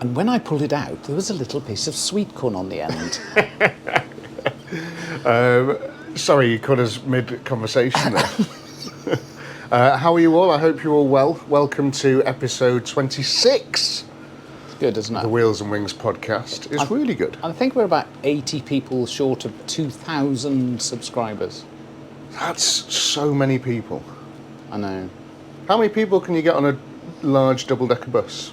And when I pulled it out, there was a little piece of sweet corn on the end. Sorry, you caught us mid-conversation there. How are you all? I hope you're all well. Welcome to episode 26. It's good, isn't it? The Wheels and Wings podcast. It's really good. I think we're about 80 people short of 2,000 subscribers. That's so many people. I know. How many people can you get on a large double-decker bus?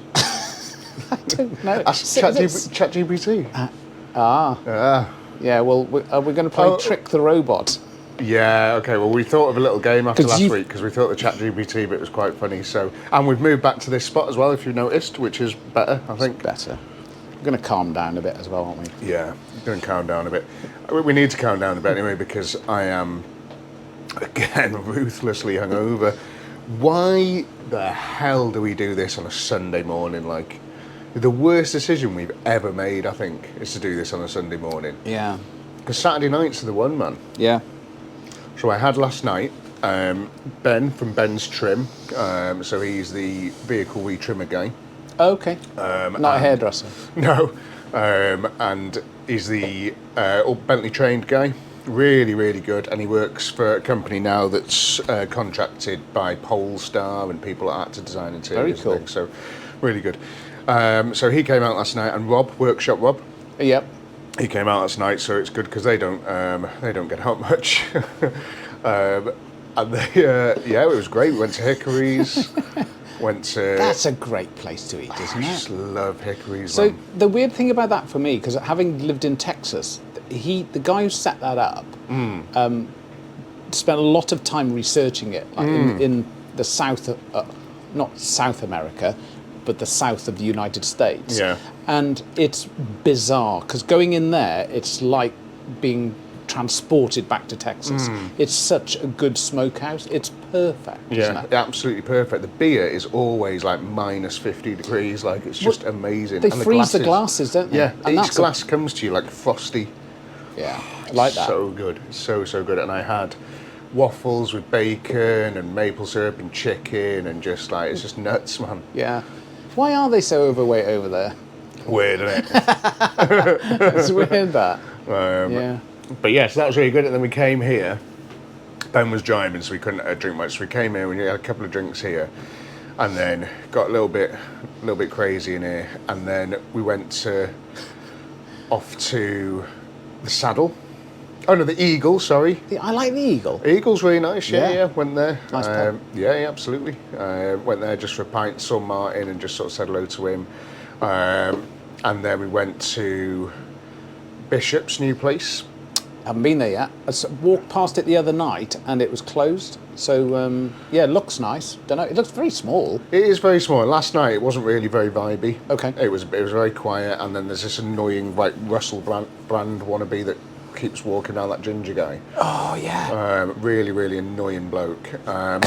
I don't know. Ask ChatGPT. Yeah, well, are we going to play Trick the Robot? Yeah, okay, well, we thought of a little game after last week because we thought the ChatGPT bit was quite funny. So, and we've moved back to this spot as well, if you've noticed, which is better, I think. It's better. We're going to calm down a bit as well, aren't we? Yeah, we're going to calm down a bit. We need to calm down a bit anyway because I am, again, ruthlessly hungover. Why the hell do we do this on a Sunday morning? Like, the worst decision we've ever made, I think, is to do this on a Sunday morning. Yeah. Because Saturday nights are the one, man. Yeah. So I had last night Ben from Ben's Trim. So he's the vehicle retrimmer guy. Okay. Not a hairdresser. No. And he's the Bentley trained guy. Really, really good. And he works for a company now that's contracted by Polestar and people like that to design interiors. Very cool. And things. So really good. So he came out last night, and Rob, Workshop Rob. Yep. He came out last night, so it's good because they don't get out much. And it was great. We went to Hickory's. That's a great place to eat, isn't it? I just love Hickory's. So the weird thing about that for me, because having lived in Texas, the guy who set that up spent a lot of time researching it, like in the South, not South America, but the south of the United States. Yeah. And it's bizarre, because going in there, it's like being transported back to Texas. It's such a good smokehouse. It's perfect, isn't it? Absolutely perfect. The beer is always like minus 50 degrees. Like, it's just amazing. They and freeze the glasses, don't they? Yeah, and each glass comes to you like frosty. Yeah, I like that. So good. So good. And I had waffles with bacon and maple syrup and chicken and just like, it's just nuts, man. Yeah. Why are they so overweight over there? Weird, isn't it? It's weird, that. Yeah. But yes, that was really good. And then we came here. Ben was driving, so we couldn't drink much. So we came here and we had a couple of drinks here, and then got a little bit crazy in here. And then we went off to the Saddle. Oh no, the Eagle. Sorry. I like the Eagle. Eagle's really nice. Yeah. Went there. Nice pub. Yeah, absolutely. Went there just for a pint. Saw Martin and just sort of said hello to him. And then we went to Bishop's new place. Haven't been there yet. I walked past it the other night and it was closed. So, it looks nice. Don't know. It looks very small. It is very small. Last night it wasn't really very vibey. Okay. It was very quiet, and then there's this annoying like Russell Brand wannabe that keeps walking down that ginger guy. Oh, yeah. Really, really annoying bloke. And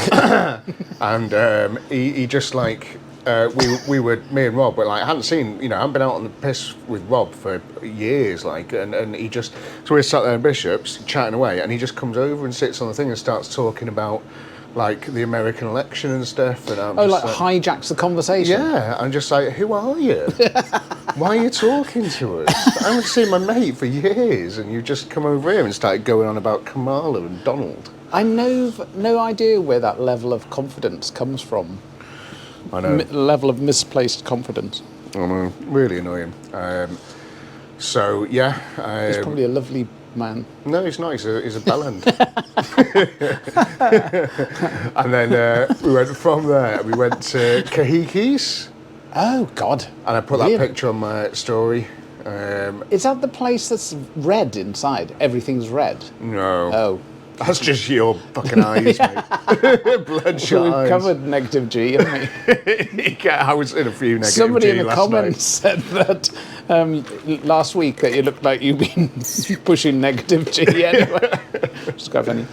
he just like... me and Rob were like, I hadn't been out on the piss with Rob for years, like, and he just, so we sat there in Bishop's chatting away, and he just comes over and sits on the thing and starts talking about like the American election and stuff, and I'm hijacks the conversation. Yeah, I'm just like, who are you? Why are you talking to us? I haven't seen my mate for years, and you just come over here and started going on about Kamala and Donald. I know no idea where that level of confidence comes from. I know. Level of misplaced confidence. I know, really annoying. He's probably a lovely man. No, he's not. He's a bellend. And then we went from there. We went to Kahiki's. Oh, God. And I put that picture on my story. Is that the place that's red inside? Everything's red? No. Oh. That's just your fucking eyes, mate. Bloodshot eyes. We've covered negative G, haven't we? I was in a few negative Somebody G in the last comments night. said that last week that you looked like you've been pushing negative G anyway. Just quite funny.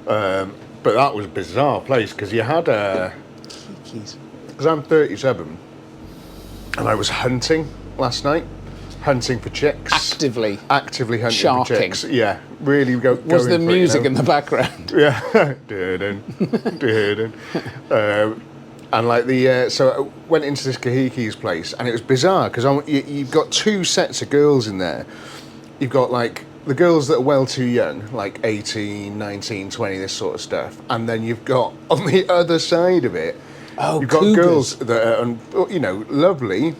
But that was a bizarre place because you had because I'm 37 and I was hunting last night. Hunting for chicks. Actively hunting Sharking. for chicks. Yeah, really going Was the for music it, in the background? Yeah. And like so I went into this Kahiki's place, and it was bizarre because you've got two sets of girls in there. You've got like the girls that are well too young, like 18, 19, 20, this sort of stuff. And then you've got, on the other side of it, you've got girls that are, you know, lovely.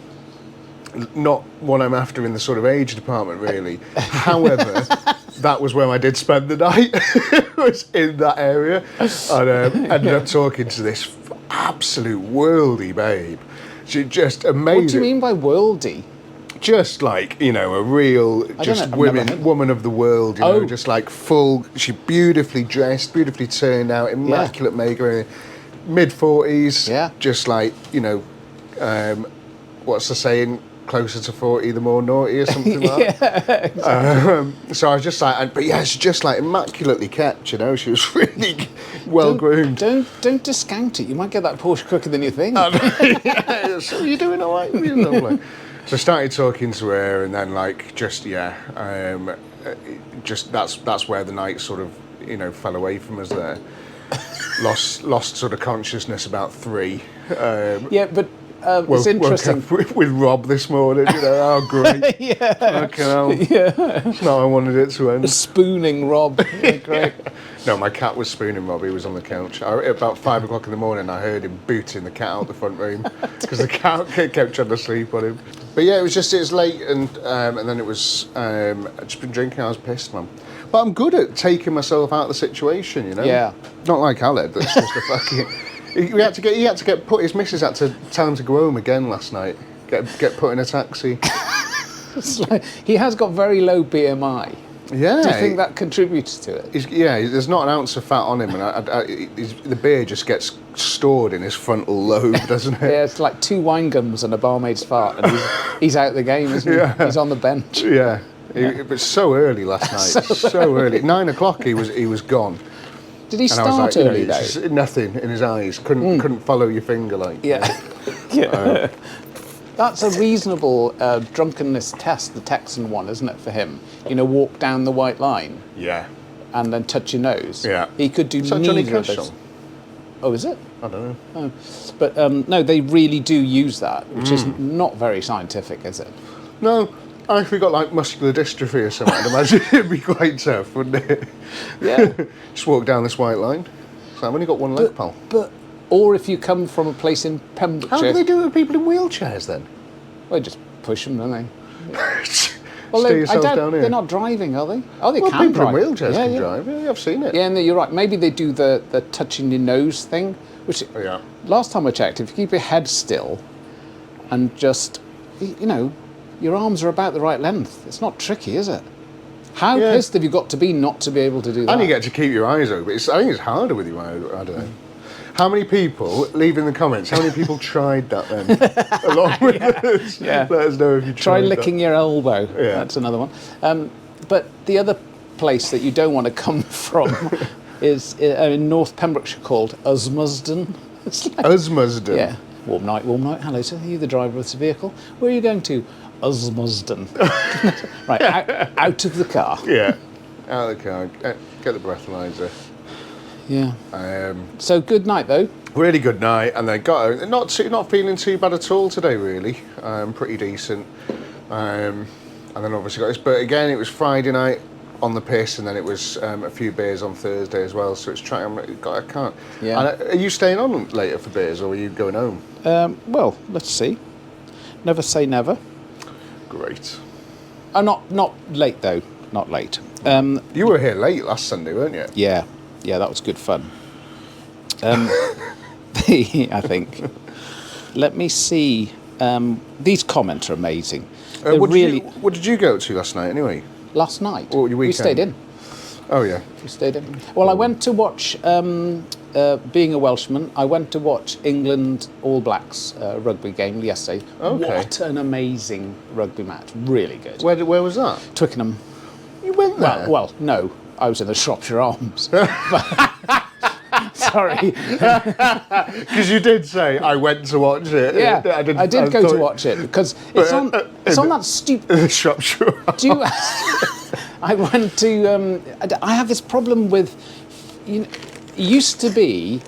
Not what I'm after in the sort of age department, really. However, that was where I did spend the night. Was in that area. And ended up talking to this absolute worldy babe. She just amazing. What do you mean by worldy? Just like, you know, a real, just woman of the world, you know, just like full, she beautifully dressed, beautifully turned out, immaculate makeup, mid-40s, just like, you know, what's the saying, closer to 40, the more naughty or something like that. Exactly. So I was just like, but yeah, she's just like immaculately kept, you know, she was really well-groomed. Don't discount it, you might get that Porsche quicker than you think. So you're doing all right, you know, So I started talking to her, and then like just that's where the night sort of, you know, fell away from us there. lost sort of consciousness about 3. But it's interesting. Woke up with Rob this morning, you know. Oh great! Fucking hell. It's not how I wanted it to end. Spooning Rob. Yeah, great. No, my cat was spooning Rob. He was on the couch. About 5 o'clock in the morning, I heard him booting the cat out the front room because the cat kept trying to sleep on him. But yeah, it was late, and then it was. I'd just been drinking. I was pissed, man. But I'm good at taking myself out of the situation, you know. Yeah. Not like Aled. That's just a fucking. He had to get put. His missus had to tell him to go home again last night. Get put in a taxi. It's like, he has got very low BMI. Yeah. Do you think that contributes to it? There's not an ounce of fat on him, and the beer just gets stored in his frontal lobe, doesn't it? Yeah, it's like 2 wine gums and a barmaid's fart, and he's out the game, isn't he? He's on the bench. Yeah. It was so early last night. so early. 9 o'clock, he was gone. Did he start early though? Just nothing in his eyes. Couldn't follow your finger like. Yeah. That's a reasonable drunkenness test, the Texan one, isn't it, for him? You know, walk down the white line. Yeah. And then touch your nose. Yeah. He could do neither of those. Oh, is it? I don't know. Oh. But no, they really do use that, which is not very scientific, is it? No. If we got like muscular dystrophy or something, I'd imagine it'd be quite tough, wouldn't it? Yeah. Just walk down this white line. So I've only got one leg, pal. Or if you come from a place in Pembrokeshire... How do they do it with people in wheelchairs then? Well, they just push them, don't they? Well, I doubt down here. They're not driving, are they? Oh, they can people drive. In wheelchairs can drive. Yeah, I've seen it. Yeah, and you're right. Maybe they do the touching your nose thing, which last time I checked, if you keep your head still and just, you know, your arms are about the right length. It's not tricky, is it? How pissed have you got to be not to be able to do that? And you get to keep your eyes open. I think it's harder with you. I don't know. How many people, leave in the comments, how many people tried that then? Along with us? Yeah. Let us know if you tried licking your elbow. Yeah. That's another one. But the other place that you don't want to come from is in North Pembrokeshire called Usmusden. Usmusden? Yeah. Warm night. Hello, sir. Are you the driver of this vehicle? Where are you going to? Usmusden. Right, out of the car. Yeah, out of the car. Get the breathalyzer. Yeah. So good night though. Really good night, and then not feeling too bad at all today. Really, pretty decent. And then obviously got this, but again it was Friday night on the piss, and then it was a few beers on Thursday as well. So it's trying. I can't. Yeah. And, are you staying on later for beers, or are you going home? Well, let's see. Never say never. Great. Not late though. Not late. You were here late last Sunday, weren't you? Yeah, that was good fun. I think. Let me see. These comments are amazing. What did you go to last night anyway? Last night? What your weekend? We stayed in. Oh yeah. We stayed in. Well, I went to watch. Being a Welshman, I went to watch England All Blacks rugby game yesterday. Okay. What an amazing rugby match! Really good. Where was that? Twickenham. You went there? Well, no. I was in the Shropshire Arms. Sorry. Because you did say, I went to watch it. Yeah, I did go to watch it, because it's on that stupid... Shropshire Arms. Do you... I went to... I have this problem with... used to be,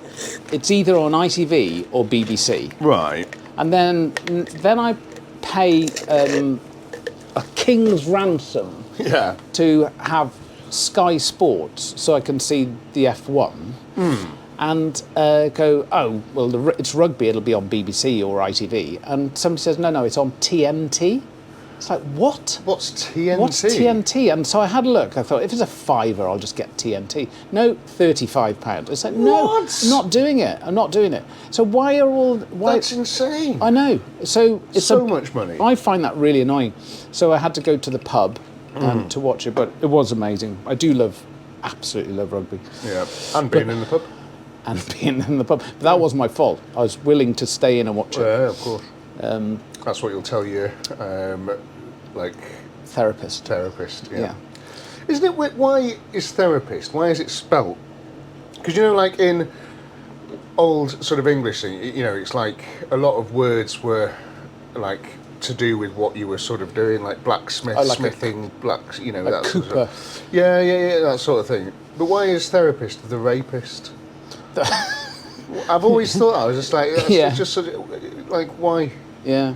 it's either on ITV or BBC. Right. And then I pay a king's ransom Yeah. to have Sky Sports so I can see the F1 and go, oh, well, it's rugby, it'll be on BBC or ITV. And somebody says, no, it's on TNT. It's like, what? What's TNT? What's TNT? And so I had a look. I thought, if it's a fiver, I'll just get TNT. No, £35. It's like, no, What? I'm not doing it. I'm not doing it. So why? That's insane. I know. So it's so much money. I find that really annoying. So I had to go to the pub to watch it, but it was amazing. I do absolutely love rugby. Yeah, and being in the pub. And being in the pub. But that was my fault. I was willing to stay in and watch it. Yeah, of course. That's what you'll tell your, Therapist. Yeah. Isn't it, why is therapist, why is it spelt? Because, like in old sort of English, it's like a lot of words were like to do with what you were sort of doing, like blacksmith, smithing, that Cooper. sort of, yeah, that sort of thing. But why is therapist the rapist? I've always thought I was just like, it's just sort of, like, why? Yeah.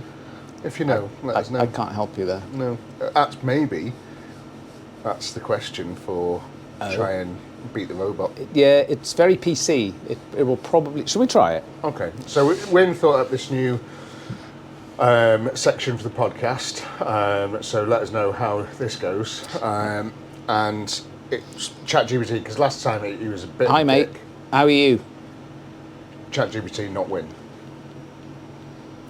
If you know, let us know. I can't help you there. No, that's the question for try and beat the robot. Yeah, it's very PC. It will probably... Should we try it? Okay, so Wynne thought up this new section for the podcast, so let us know how this goes. And it's ChatGPT, because last time he was a bit Hi, mate. dick. How are you? ChatGPT, not Wynne.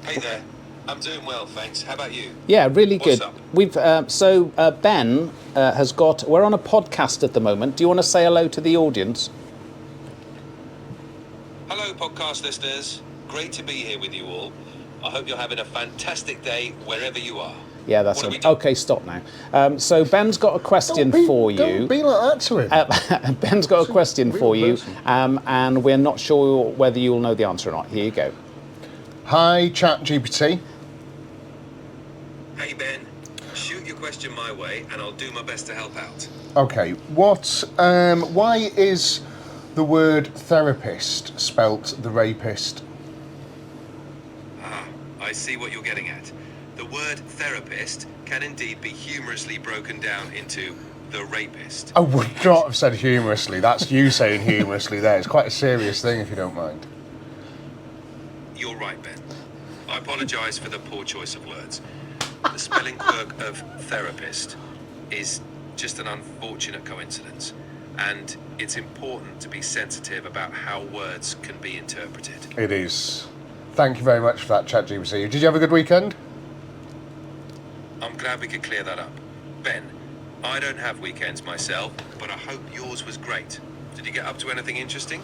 Hey there. I'm doing well, thanks. How about you? Yeah, really What's good. up? We've Ben has got... We're on a podcast at the moment. Do you want to say hello to the audience? Hello, podcast listeners. Great to be here with you all. I hope you're having a fantastic day wherever you are. Yeah, that's What are it. we doing? Okay, stop now. So Ben's got a question for you. Don't be like that to him. Ben's got a question real for you, person. and we're not sure whether you'll know the answer or not. Here you go. Hi, ChatGPT. Hey, Ben. Shoot your question my way, and I'll do my best to help out. Okay, why is the word therapist spelt the rapist? I see what you're getting at. The word therapist can indeed be humorously broken down into the rapist. I would not have said humorously. That's you saying humorously there. It's quite a serious thing, if you don't mind. You're right, Ben. I apologise for the poor choice of words. The spelling quirk of therapist is just an unfortunate coincidence, and it's important to be sensitive about how words can be interpreted. It is. Thank you very much for that, ChatGPT. Did you have a good weekend? I'm glad we could clear that up. Ben, I don't have weekends myself, but I hope yours was great. Did you get up to anything interesting?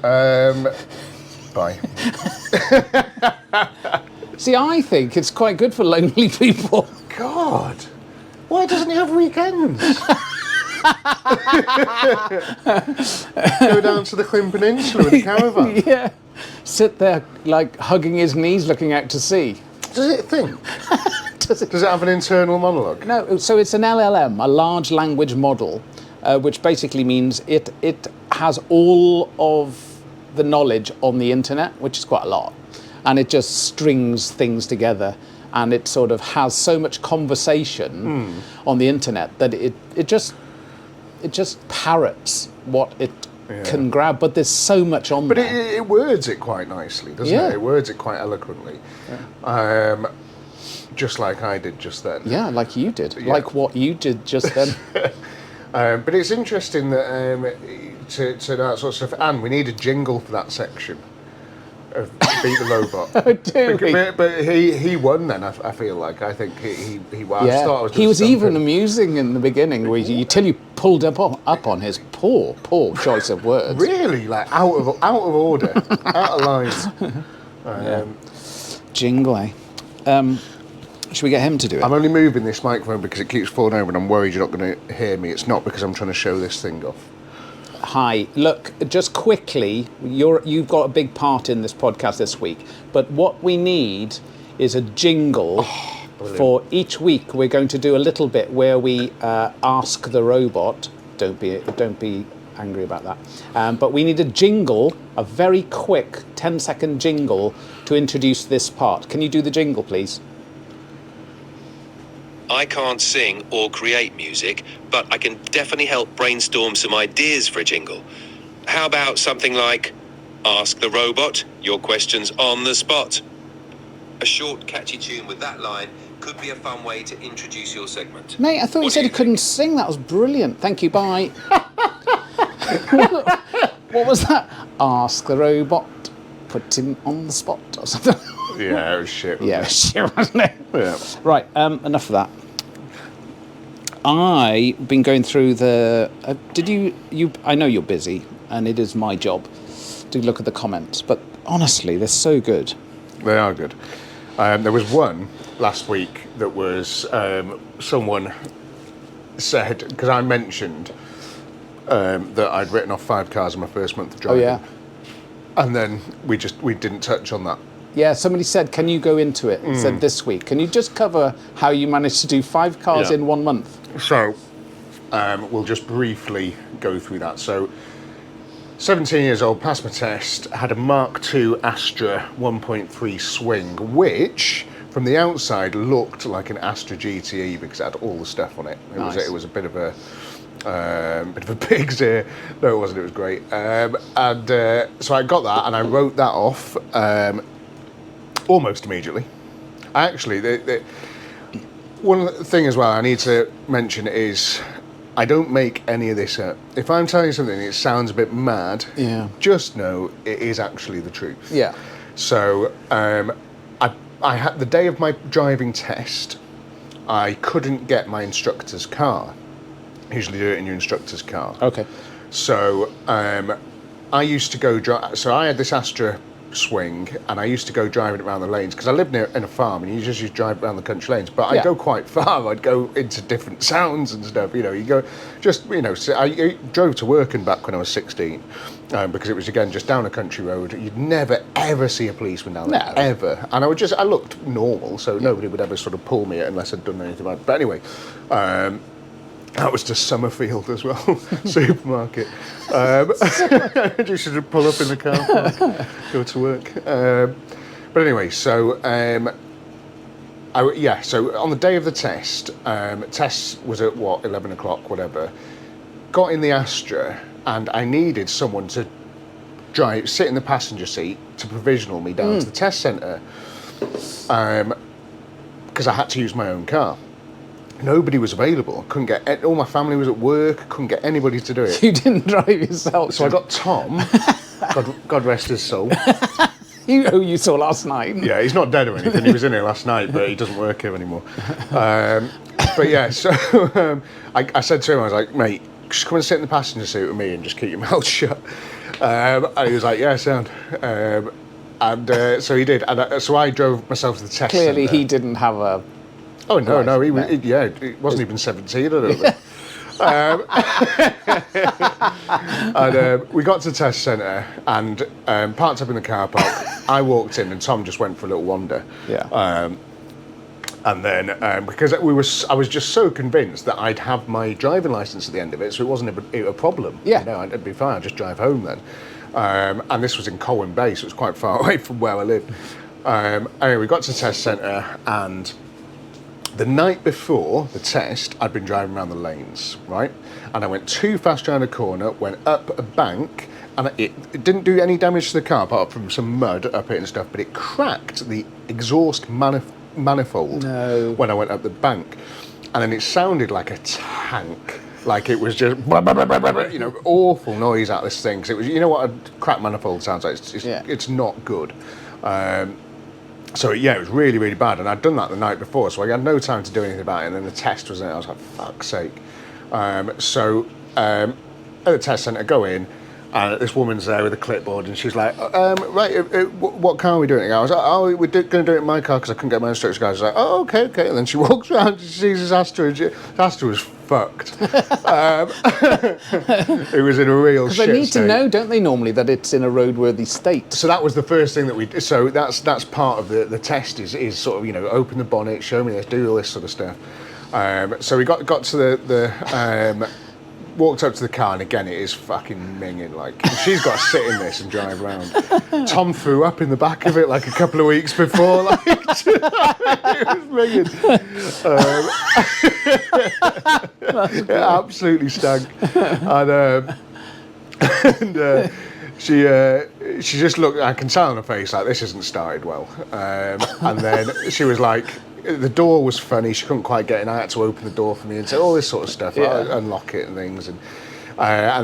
Bye. See, I think it's quite good for lonely people. God, why doesn't he have weekends? Go down to the Clym Peninsula with a caravan. Yeah. Sit there, like, hugging his knees, looking out to sea. Does it think? Does it? Does it have an internal monologue? No, so it's an LLM, a large language model, which basically means it has all of the knowledge on the internet, which is quite a lot, and it just strings things together, and it sort of has so much conversation on the internet that it just parrots what it can grab, but there's so much on But there. it words it quite nicely, doesn't Yeah. it? It words it quite eloquently. Just like I did just then. Yeah, like you did. Yeah. Like what you did just then. But it's interesting that to that sort of stuff. And we need a jingle for that section of Beat the Robot. Oh, do we? But he won then. I feel like I think he won. I thought I was He was gonna even stump him. amusing in the beginning, till you pulled up on his poor choice of words. Really, like out of order, out of line. Jingle, eh? Should we get him to do it? I'm only moving this microphone because it keeps falling over, and I'm worried you're not going to hear me. It's not because I'm trying to show this thing off. Hi. Look, just quickly, you've got a big part in this podcast this week, but what we need is a jingle for each week. We're going to do a little bit where we ask the robot. Don't be angry about that. But we need a jingle, a very quick 10-second jingle to introduce this part. Can you do the jingle, please? I can't sing or create music, but I can definitely help brainstorm some ideas for a jingle. How about something like, ask the robot your questions on the spot? A short, catchy tune with that line could be a fun way to introduce your segment. Mate, I thought you What said do you you couldn't think? sing. That was brilliant. Thank you, bye. What was that? Ask the robot, put him on the spot or something. Yeah, it was shit. Yeah, it was shit, wasn't it? Yeah. Right, enough of that. I've been going through the... I know you're busy, and it is my job to look at the comments, but honestly, they're so good. They are good. There was one last week that was someone said, because I mentioned that I'd written off 5 cars in my first month of Oh, driving. yeah. And then we didn't touch on that. Yeah, somebody said, can you go into it? Said this week. Can you just cover how you managed to do 5 cars Yeah. in 1 month? So we'll just briefly go through that. So 17 years old, passed my test, had a Mark II Astra 1.3 swing, which from the outside looked like an Astra GTE because it had all the stuff on it. Nice. It was a bit of a pig's ear. No, it wasn't. It was great. So I got that and I wrote that off almost immediately. Actually, one thing as well I need to mention is I don't make any of this up. If I'm telling you something that sounds a bit mad, Yeah. just know it is actually the truth. Yeah. So I had the day of my driving test, I couldn't get my instructor's car. Usually do it in your instructor's car. Okay. So I used to go drive. So I had this Astra swing, and I used to go driving it around the lanes because I lived in a farm, and you just used to drive around the country lanes. But I'd Yeah. go quite far. I'd go into different sounds and stuff. You know, you go just So I drove to work and back when I was 16 because it was again just down a country road. You'd never ever see a policeman down there ever, and I looked normal, so nobody would ever sort of pull me unless I'd done anything bad. But anyway. That was to Summerfield as well, supermarket. Just to pull up in the car park, go to work. But anyway, so so on the day of the test, test was at 11 o'clock, whatever. Got in the Astra, and I needed someone to sit in the passenger seat to provisional me down to the test centre, because I had to use my own car. Nobody was available. Couldn't get all my family was at work. Couldn't get anybody to do it. You didn't drive yourself. So I got Tom. God rest his soul. who you saw last night. Yeah, he's not dead or anything. He was in here last night, but he doesn't work here anymore. But yeah, so I said to him, I was like, mate, just come and sit in the passenger seat with me and just keep your mouth shut. And he was like, yeah, sound. So he did. And so I drove myself to the test Clearly, centre. he didn't have a... Oh no, Right, no, he wasn't no. even 17, I don't think. And we got to the test centre and parked up in the car park. I walked in and Tom just went for a little wander. Yeah. And then because I was just so convinced that I'd have my driving licence at the end of it, so it wasn't a problem. Yeah. You know, I'd be fine. I'd just drive home then. And this was in Colwyn Bay, so it was quite far away from where I lived. Anyway, we got to the test centre, and the night before the test, I'd been driving around the lanes, right? And I went too fast around a corner, went up a bank, and it didn't do any damage to the car, apart from some mud up it and stuff, but it cracked the exhaust manifold when I went up the bank. And then it sounded like a tank. Like it was just, awful noise out of this thing. 'Cause it was, you know what a cracked manifold sounds like? It's not good. So yeah, it was really, really bad, and I'd done that the night before, so I had no time to do anything about it, and then the test was in. I was like, fuck's sake. So at the test centre, go in, and this woman's there with a clipboard, and she's like, what car are we doing? And I was like, oh, we're going to do it in my car, because I couldn't get my instructor's car. I was like, oh, okay. And then she walks around, she sees this Astra, and Astra was fucked. It was in a real shit Because they need state. to know, don't they, normally, that it's in a roadworthy state. So that was the first thing that we did. So that's part of the test is sort of, open the bonnet, show me this, do all this sort of stuff. So we got to walked up to the car, and again, it is fucking minging. Like, she's got to sit in this and drive around. Tom threw up in the back of it like a couple of weeks before. Like, it was minging. It absolutely stank. And she just looked, I can tell on her face, like, this hasn't started well. And then she was like, the door was funny, she couldn't quite get in. I had to open the door for me and say all this sort of stuff, unlock it and things. And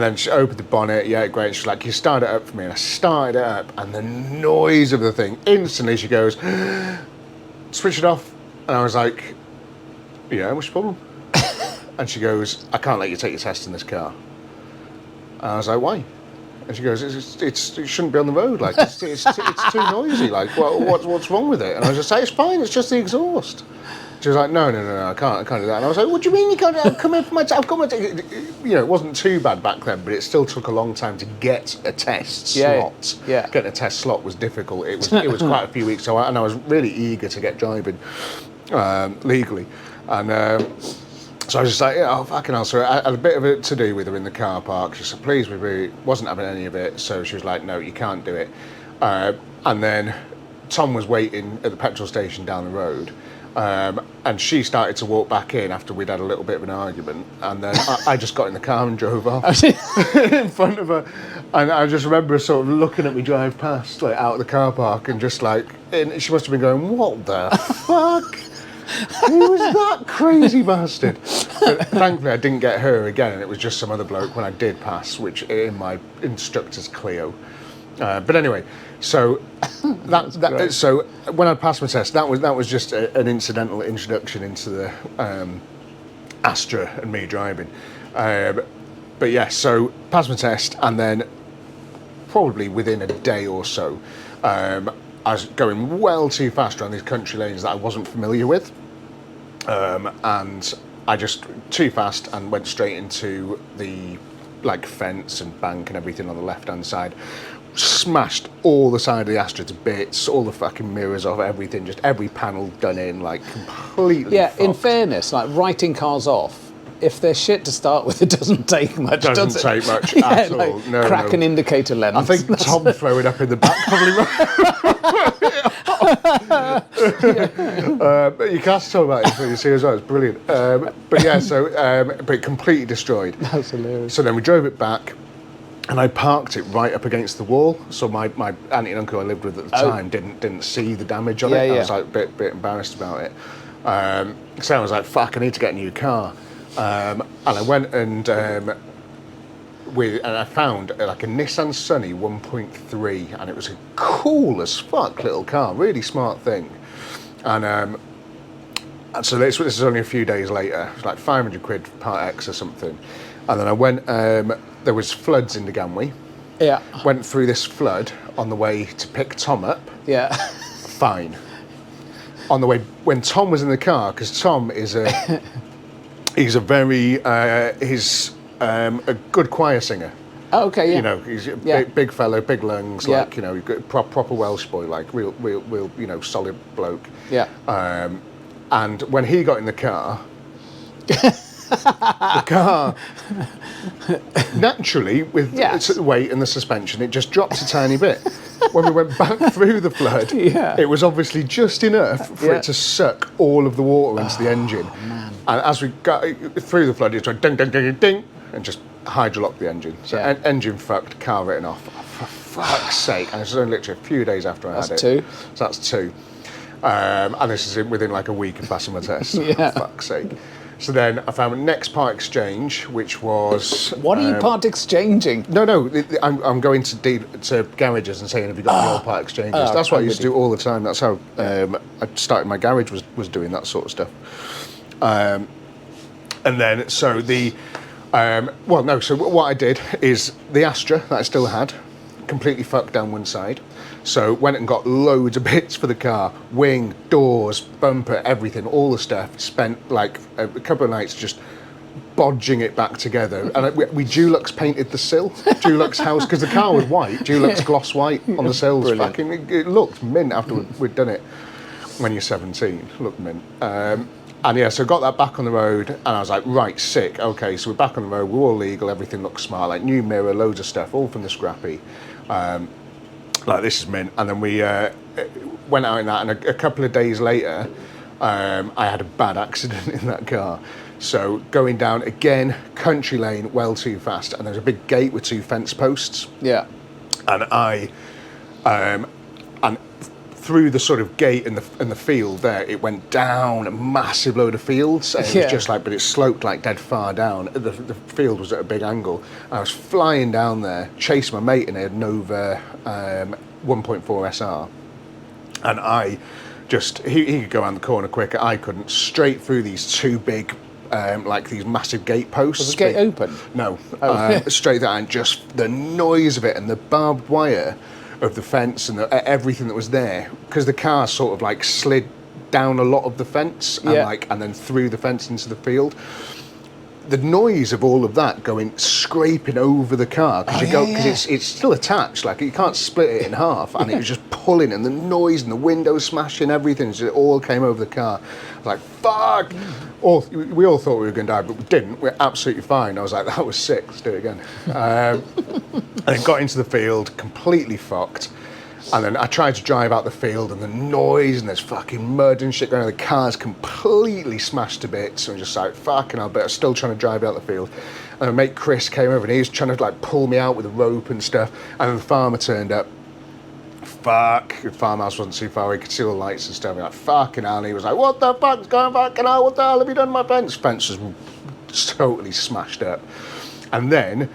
then she opened the bonnet, great. She's like, you start it up for me. And I started it up, and the noise of the thing, instantly she goes, switch it off. And I was like, yeah, what's your problem? And she goes, I can't let you take your test in this car. And I was like, why? And she goes, it shouldn't be on the road. Like, it's too noisy. Like, what's wrong with it? And I was just like, it's fine. It's just the exhaust. She was like, no, I can't do that. And I was like, what do you mean you can't? I've come in for my test. I've got my test. You know, it wasn't too bad back then, but it still took a long time to get a test slot. Yeah. Getting a test slot was difficult. It was quite a few weeks. So I was really eager to get driving legally, and. So I was just like, yeah, oh, fucking hell. So I had a bit of it to do with her in the car park. She said, please, we wasn't having any of it. So she was like, no, you can't do it. And then Tom was waiting at the petrol station down the road. And she started to walk back in after we'd had a little bit of an argument. And then I just got in the car and drove off in front of her. And I just remember her sort of looking at me drive past, like, out of the car park, and just like, and she must have been going, what the fuck? Who was that crazy bastard? But thankfully, I didn't get her again, and it was just some other bloke when I did pass, which in my instructor's Clio. But anyway, so so when I passed my test, that was just an incidental introduction into the Astra and me driving. But yeah, so passed my test, and then probably within a day or so, I was going well too fast around these country lanes that I wasn't familiar with, and I just too fast and went straight into the fence and bank and everything on the left hand side. Smashed all the side of the Astra to bits, all the fucking mirrors off, everything, just every panel done in, like, completely. Yeah, fucked. in fairness, like, writing cars off, if they're shit to start with, it doesn't take much, does it? Doesn't take much at all. Like, No, crack an indicator lens. I think Tom throwing up in the back probably. But you can't talk about it when you see as well. It's brilliant. But yeah, so but completely destroyed. That's hilarious. So then we drove it back, and I parked it right up against the wall. So my auntie and uncle I lived with at the time didn't see the damage on it. I was like a bit embarrassed about it. So I was like, fuck, I need to get a new car. And I went and I found like a Nissan Sunny 1.3, and it was a cool as fuck little car, really smart thing. And so this is only a few days later. It was like 500 quid part X or something. And then I went. There was floods in Ganwy. Yeah. Went through this flood on the way to pick Tom up. Yeah. Fine. On the way, when Tom was in the car, because Tom is a good choir singer. Oh, okay, yeah. You know, he's a big fellow, big lungs, like, you know, proper Welsh boy, like real, you know, solid bloke. Yeah. And when he got in the car, the car, naturally, with the weight and the suspension, it just dropped a tiny bit. When we went back through the flood, it was obviously just enough for it to suck all of the water into the engine. Man. And as we got through the flood, it went ding, ding, ding, ding, and just hydrolocked the engine. So engine fucked, car written off. Oh, for fuck's sake. And this was only literally a few days after I had it. That's two. So that's two. And this is within like a week of passing my test. For fuck's sake. So then I found next part exchange, which was... What are you part exchanging? No, I'm going to garages and saying, have you got your part exchanges? That's what I used to do all the time. That's how I started my garage, was doing that sort of stuff. And then, so the... so what I did is the Astra that I still had, completely fucked down one side. So went and got loads of bits for the car, wing, doors, bumper, everything, all the stuff. Spent like a couple of nights just bodging it back together. And we Dulux painted the sill, Dulux house, because the car was white, Dulux gloss white on the sills. Fucking, it looked mint after we'd done it. When you're 17, looked mint. And yeah, so got that back on the road, and I was like, right, sick. Okay, so we're back on the road. We're all legal. Everything looks smart. Like new mirror, loads of stuff, all from the scrappy. Like this is mint. And then we went out in that, and a couple of days later, I had a bad accident in that car. So going down again, country lane, well too fast, and there's a big gate with 2 fence posts. Yeah. And and through the sort of gate in the field there, it went down a massive load of fields. And it was just like, but it sloped like dead far down. The field was at a big angle. I was flying down there, chasing my mate in a Nova 1.4 SR, and I just he could go around the corner quicker. I couldn't. Straight through these 2 big. Like these massive gate posts. Was the gate open? No. Straight there, and just the noise of it and the barbed wire of the fence and everything that was there, because the car sort of like slid down a lot of the fence and then through the fence into the field. The noise of all of that scraping over the car because it's still attached, like you can't split it in half, and it was just pulling, and the noise and the windows smashing, everything, it all came over the car. I was like, fuck! We all thought we were going to die, but we didn't. We're absolutely fine. I was like, that was sick. Let's do it again. And then got into the field, completely fucked. And then I tried to drive out the field, and the noise, and there's fucking mud and shit going on. The car's completely smashed to bits. And I'm just like, fucking hell, but I'm still trying to drive out the field. And my mate Chris came over, and he was trying to like pull me out with a rope and stuff. And then the farmer turned up. Fuck, the farmhouse wasn't too far away, you could see all the lights and stuff. And like, fucking hell, and he was like, what the fuck's going fucking hell, what the hell have you done to my fence? Fence was totally smashed up. And then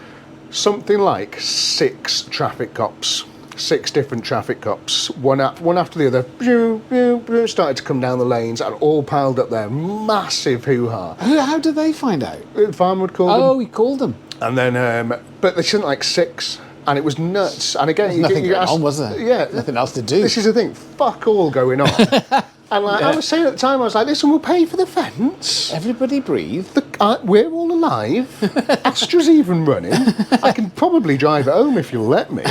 something like 6 traffic cops, 6 different traffic cops, one after the other, started to come down the lanes and all piled up there. Massive hoo-ha. How did they find out? The farmer would call them. Oh, he called them. And then, but they sent like 6. And it was nuts. And again, nothing going on, was there? Yeah, nothing else to do. This is the thing. Fuck all going on. And like I was saying at the time, I was like, "Listen, we'll pay for the fence. Everybody breathe. We're all alive. Astra's even running. I can probably drive it home if you'll let me."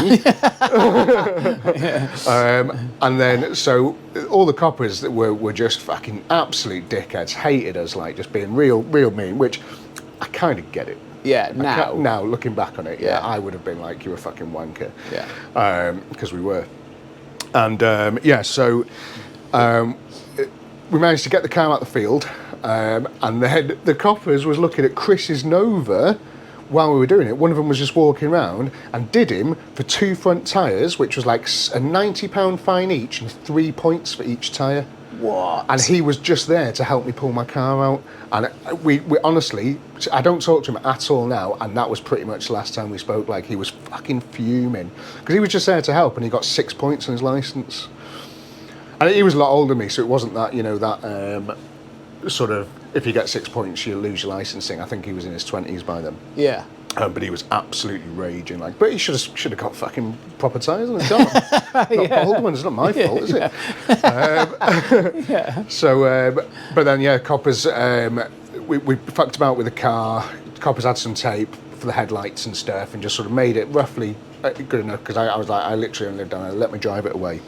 And then so all the coppers that were just fucking absolute dickheads, hated us, like just being real mean. Which I kind of get it. Yeah, now looking back on it, I would have been like, you're a fucking wanker. Yeah. Because we were. And so we managed to get the car out the field, and then the coppers was looking at Chris's Nova while we were doing it. One of them was just walking around and did him for 2 front tyres, which was like a £90 fine each and 3 points for each tyre. What? And he was just there to help me pull my car out. And we honestly, I don't talk to him at all now, and that was pretty much the last time we spoke. Like, he was fucking fuming. Because he was just there to help, and he got 6 points on his licence. And he was a lot older than me, so it wasn't that, that sort of, if you get 6 points, you lose your licensing. I think he was in his 20s by then. Yeah. But he was absolutely raging. Like, but he should have got fucking proper tyres on the car. Not old ones. It's not my fault, is it? So, but then coppers. We fucked about with the car. Coppers had some tape for the headlights and stuff, and just sort of made it roughly good enough. Because I was like, I literally only lived down there. Let me drive it away.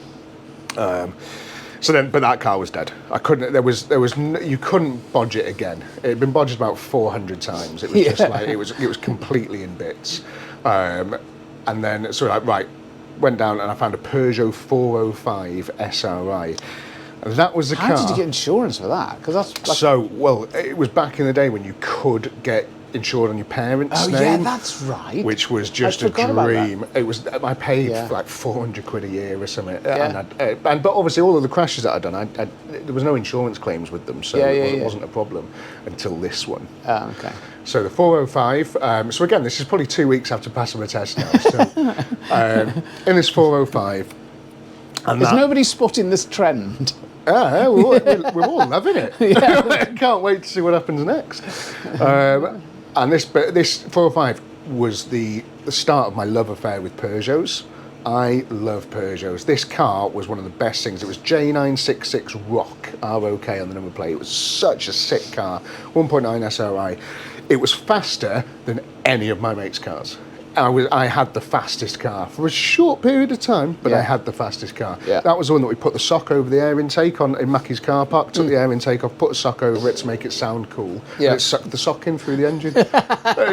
So then, but that car was dead. I couldn't. You couldn't bodge it again. It had been bodged about 400 times. It was just like it was completely in bits. And then so right, went down and I found a Peugeot 405 SRI. And that was the car. How did you get insurance for that? Because that's it was back in the day when you could get insured on your parents' name. Oh yeah, that's right. Which was just a dream. It was. I paid like 400 quid a year or something. Yeah. But obviously all of the crashes that I'd done, there was no insurance claims with them, so it wasn't a problem until this one. Oh, okay. So the 405. So again, this is probably 2 weeks after passing the test now. So in this 405. And is nobody spotting this trend? Yeah, we're all loving it. Can't wait to see what happens next. And this 405 was the start of my love affair with Peugeots. I love Peugeots. This car was one of the best things. It was J966 Rock, R-O-K on the number plate. It was such a sick car, 1.9 SRI. It was faster than any of my mates' cars. I had the fastest car for a short period of time, but I Yeah. had the fastest car. Yeah. That was the one that we put the sock over the air intake on in Mackie's car park. Took the air intake off, put a sock over it to make it sound cool. Yeah. And it sucked the sock in through the engine. It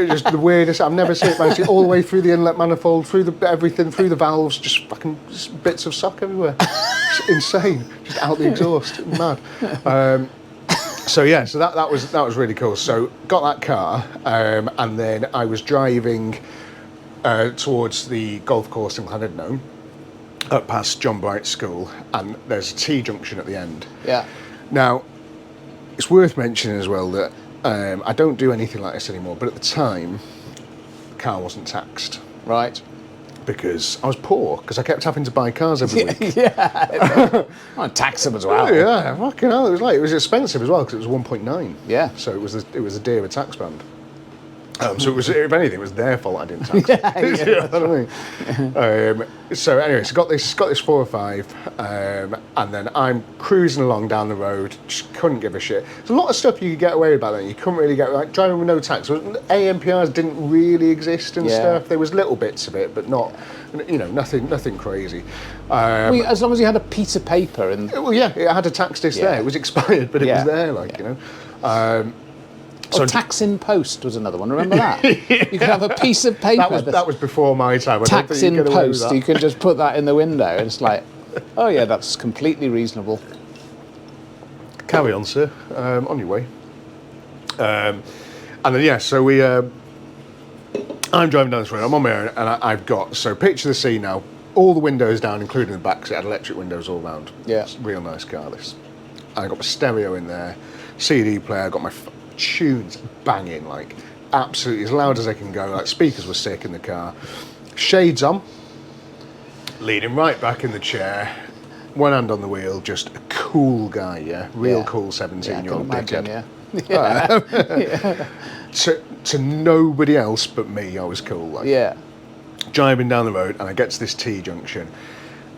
was just the weirdest. I've never seen it, man. See, all the way through the inlet manifold, through everything, through the valves, just fucking bits of sock everywhere. It's insane. Just out the exhaust. Mad. So that was really cool. So got that car, and then I was driving towards the golf course in Llandudno, up past John Bright's school, and there's a T-junction at the end. Yeah. Now, it's worth mentioning as well that I don't do anything like this anymore, but at the time, the car wasn't taxed. Right. Because I was poor, because I kept having to buy cars every week. Yeah. I tax them as well. Yeah, fucking hell, it was expensive as well, because it was 1.9. Yeah. So it was a dearer tax band. So it was, if anything, it was their fault I didn't tax. Yeah, You know what I mean? So anyway, got this 405, and then I'm cruising along down the road. Just couldn't give a shit. There's a lot of stuff you could get away with back then. You couldn't really get, like driving with no tax. AMPRs didn't really exist and Yeah. stuff. There was little bits of it, but not, nothing crazy. Well, as long as you had a piece of paper and Well, yeah, it had a tax disc Yeah. there. It was expired, but it Yeah. was there, like, so tax in post was another one. Remember that? You could have a piece of paper. That was before my time. I don't tax think you in get away with post. that. You can just put that in the window. And it's like, oh yeah, that's completely reasonable. Carry on, sir. On your way. And then so we. I'm driving down this road. I'm on my own, and I've got picture the scene now. All the windows down, including the back. 'Cause it had electric windows all round. Yeah. It's a real nice car. This. I got my stereo in there, CD player. I got my tunes banging, like absolutely as loud as I can go. Like speakers were sick in the car. Shades on. Leaning right back in the chair. One hand on the wheel. Just a cool guy. Yeah. Real Yeah. cool Yeah, I 17-year-old can imagine, dickhead. yeah. To nobody else but me, I was cool. Like, Yeah. driving down the road, and I get to this T-junction,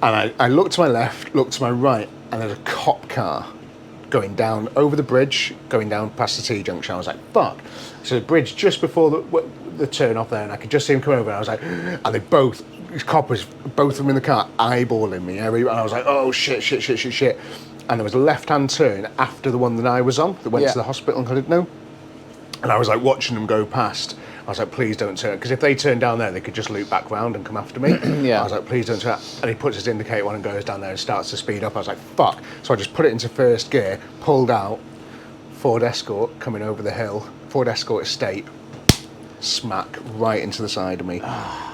and I look to my left, look to my right, and there's a cop car going down over the bridge, going down past the T-junction. I was like, fuck. So the bridge just before the turn off there, and I could just see him come over, and I was like, and these coppers, both of them in the car, eyeballing me. And I was like, oh, shit. And there was a left-hand turn after the one that I was on, that went to the hospital and I didn't know. And I was like watching them go past. I was like, please don't turn, because if they turn down there, they could just loop back round and come after me. Yeah. I was like, please don't turn. And he puts his indicator on and goes down there and starts to speed up. I was like, fuck. So I just put it into first gear, pulled out, Ford Escort coming over the hill, Ford Escort Estate, smack right into the side of me.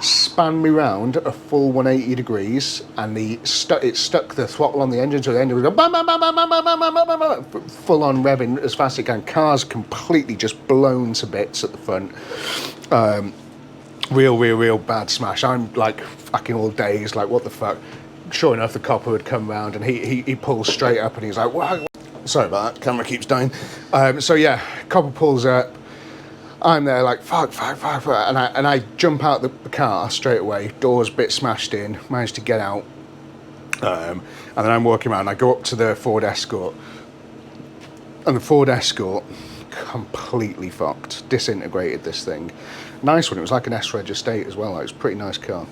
Span me round a full 180 degrees, and it stuck the throttle on the engine, so the engine was going bam, bam, bam, bam, bam, bam, bam, bam, bam, bam, bam, full on revving as fast as it can. Car's completely just blown to bits at the front. Real bad smash. I'm like fucking all dazed, like what the fuck. Sure enough, the copper had come round, and he pulls straight up, and he's like, wow. Sorry about that, camera keeps dying. Copper pulls up. I'm there like, fuck, and I jump out the car straight away, doors a bit smashed in, managed to get out, and then I'm walking around, I go up to the Ford Escort, and the Ford Escort completely fucked, disintegrated this thing. Nice one, it was like an S-Reg Estate as well, like, it was a pretty nice car.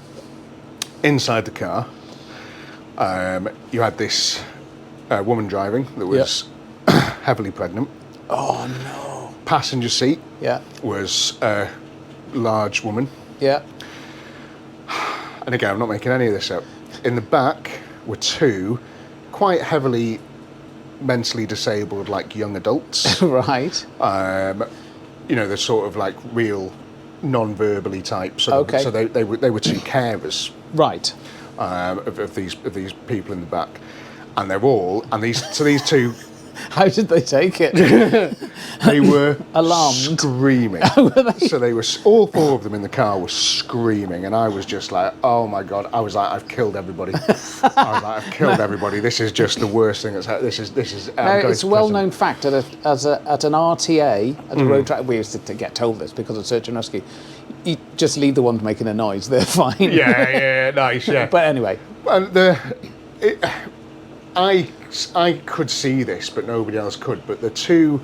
Inside the car, you had this woman driving that was heavily pregnant. Oh no. Passenger seat Yeah. was a large woman. Yeah. And again, I'm not making any of this up. In the back were two quite heavily mentally disabled, like young adults. Right. They're sort of like real non-verbally type. So they were two carers. Right. Of these people in the back, and they're all these two. How did they take it? They were alarmed, screaming. Oh, were they? So they were all four of them in the car were screaming, and I was just like, "Oh my god!" I was like, "I've killed everybody." I've killed everybody. This is just the worst thing that's happened. This is. No, it's a well-known fact at an RTA at a road track. We used to get told this because of search and rescue. You just leave the ones making a noise; they're fine. Yeah, nice. Yeah. But anyway, and I could see this, but nobody else could. But the two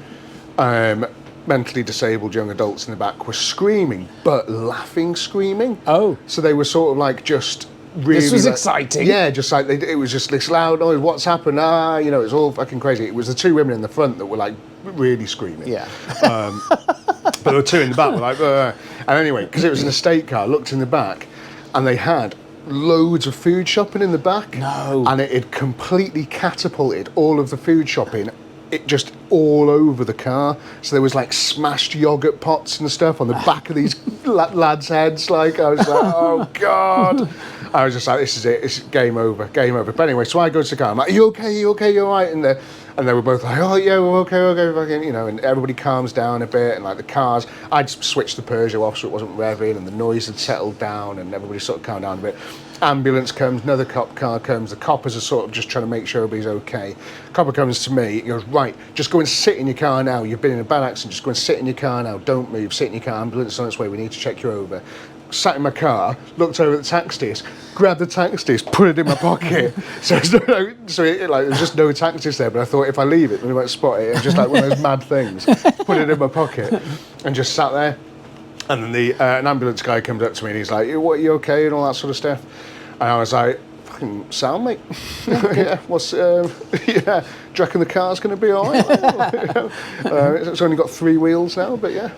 mentally disabled young adults in the back were screaming, but laughing, screaming. Oh. So they were sort of like just really... This was like, exciting. Yeah, just like, it was just this loud noise, what's happened? You know, it was all fucking crazy. It was the two women in the front that were like really screaming. Yeah. But there were two in the back were like, and anyway, because it was an estate car, I looked in the back, and they had loads of food shopping in the back. No. And it had completely catapulted all of the food shopping, it just all over the car. So there was like smashed yogurt pots and stuff on the back of these lads' heads. Like, I was like, oh God. I was just like, this is it, it's game over, game over. But anyway, so I go to the car, I'm like, are you okay, you okay, you all right? And they were both like, oh yeah, we're okay, fucking, you know, and everybody calms down a bit, and like the cars, I'd switched the Peugeot off so it wasn't revving, and the noise had settled down, and everybody sort of calmed down a bit. Ambulance comes, another cop car comes, the coppers are sort of just trying to make sure everybody's okay. Copper comes to me, he goes, right, just go and sit in your car now, you've been in a bad accident, just go and sit in your car now, don't move, sit in your car, ambulance is on its way, we need to check you over. Sat in my car, looked over at the tax disc, grabbed the tax disc, put it in my pocket. So there's just no tax disc there, but I thought if I leave it, they won't spot it. It's just like one of those mad things. Put it in my pocket and just sat there. And then an ambulance guy comes up to me and he's like, what, are you okay? And all that sort of stuff. And I was like, fucking sound, mate. Yeah, do you reckon the car's going to be all right? It's only got 3 wheels now, but yeah.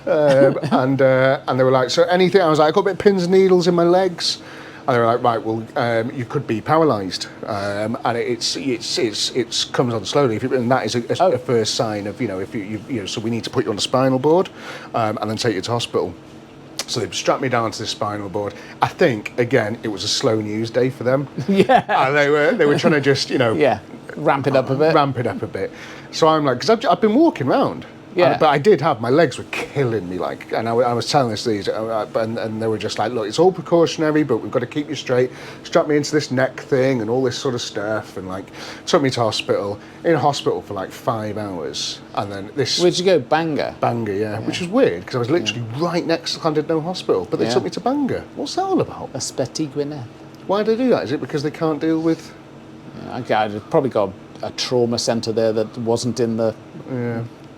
And they were like, so anything? I was like, I got a bit of pins and needles in my legs. And they were like, right, well, you could be paralysed, and it comes on slowly. And that is a first sign of, you know, so we need to put you on a spinal board, and then take you to hospital. So they strapped me down to this spinal board. I think, again, it was a slow news day for them. Yeah. And they were trying to just, you know... Yeah, ramp it up a bit. Ramp it up a bit. So I'm like, because I've been walking around. Yeah. But I did have, my legs were killing me, like, and I was telling this to these, and they were just like, look, it's all precautionary, but we've got to keep you straight. Strap me into this neck thing and all this sort of stuff, and like, took me to hospital. In hospital for like 5 hours, and then this... Where'd you go? Bangor? Bangor, yeah. Which was weird, because I was literally right next to Llandudno Hospital, but they took me to Bangor. What's that all about? Ysbyty Gwynedd. Why do they do that? Is it because they can't deal with... Yeah, I'd probably got a trauma centre there that wasn't in the...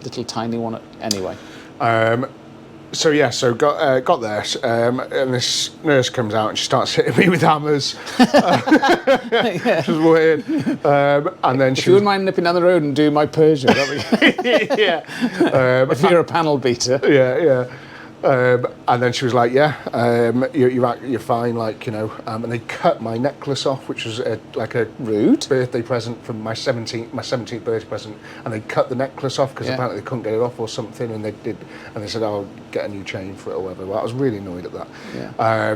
little tiny one anyway. So got there, and this nurse comes out and she starts hitting me with hammers, which was weird. And then if you wouldn't mind nipping down the road and doing my Peugeot, that'd be... yeah. If you're a panel beater. Yeah. And then she was like, you're fine, like, you know, and they cut my necklace off, which was like a rude birthday present from my 17th birthday present, and they cut the necklace off because apparently they couldn't get it off or something, and they said, I'll get a new chain for it or whatever. Well, I was really annoyed at that. Yeah.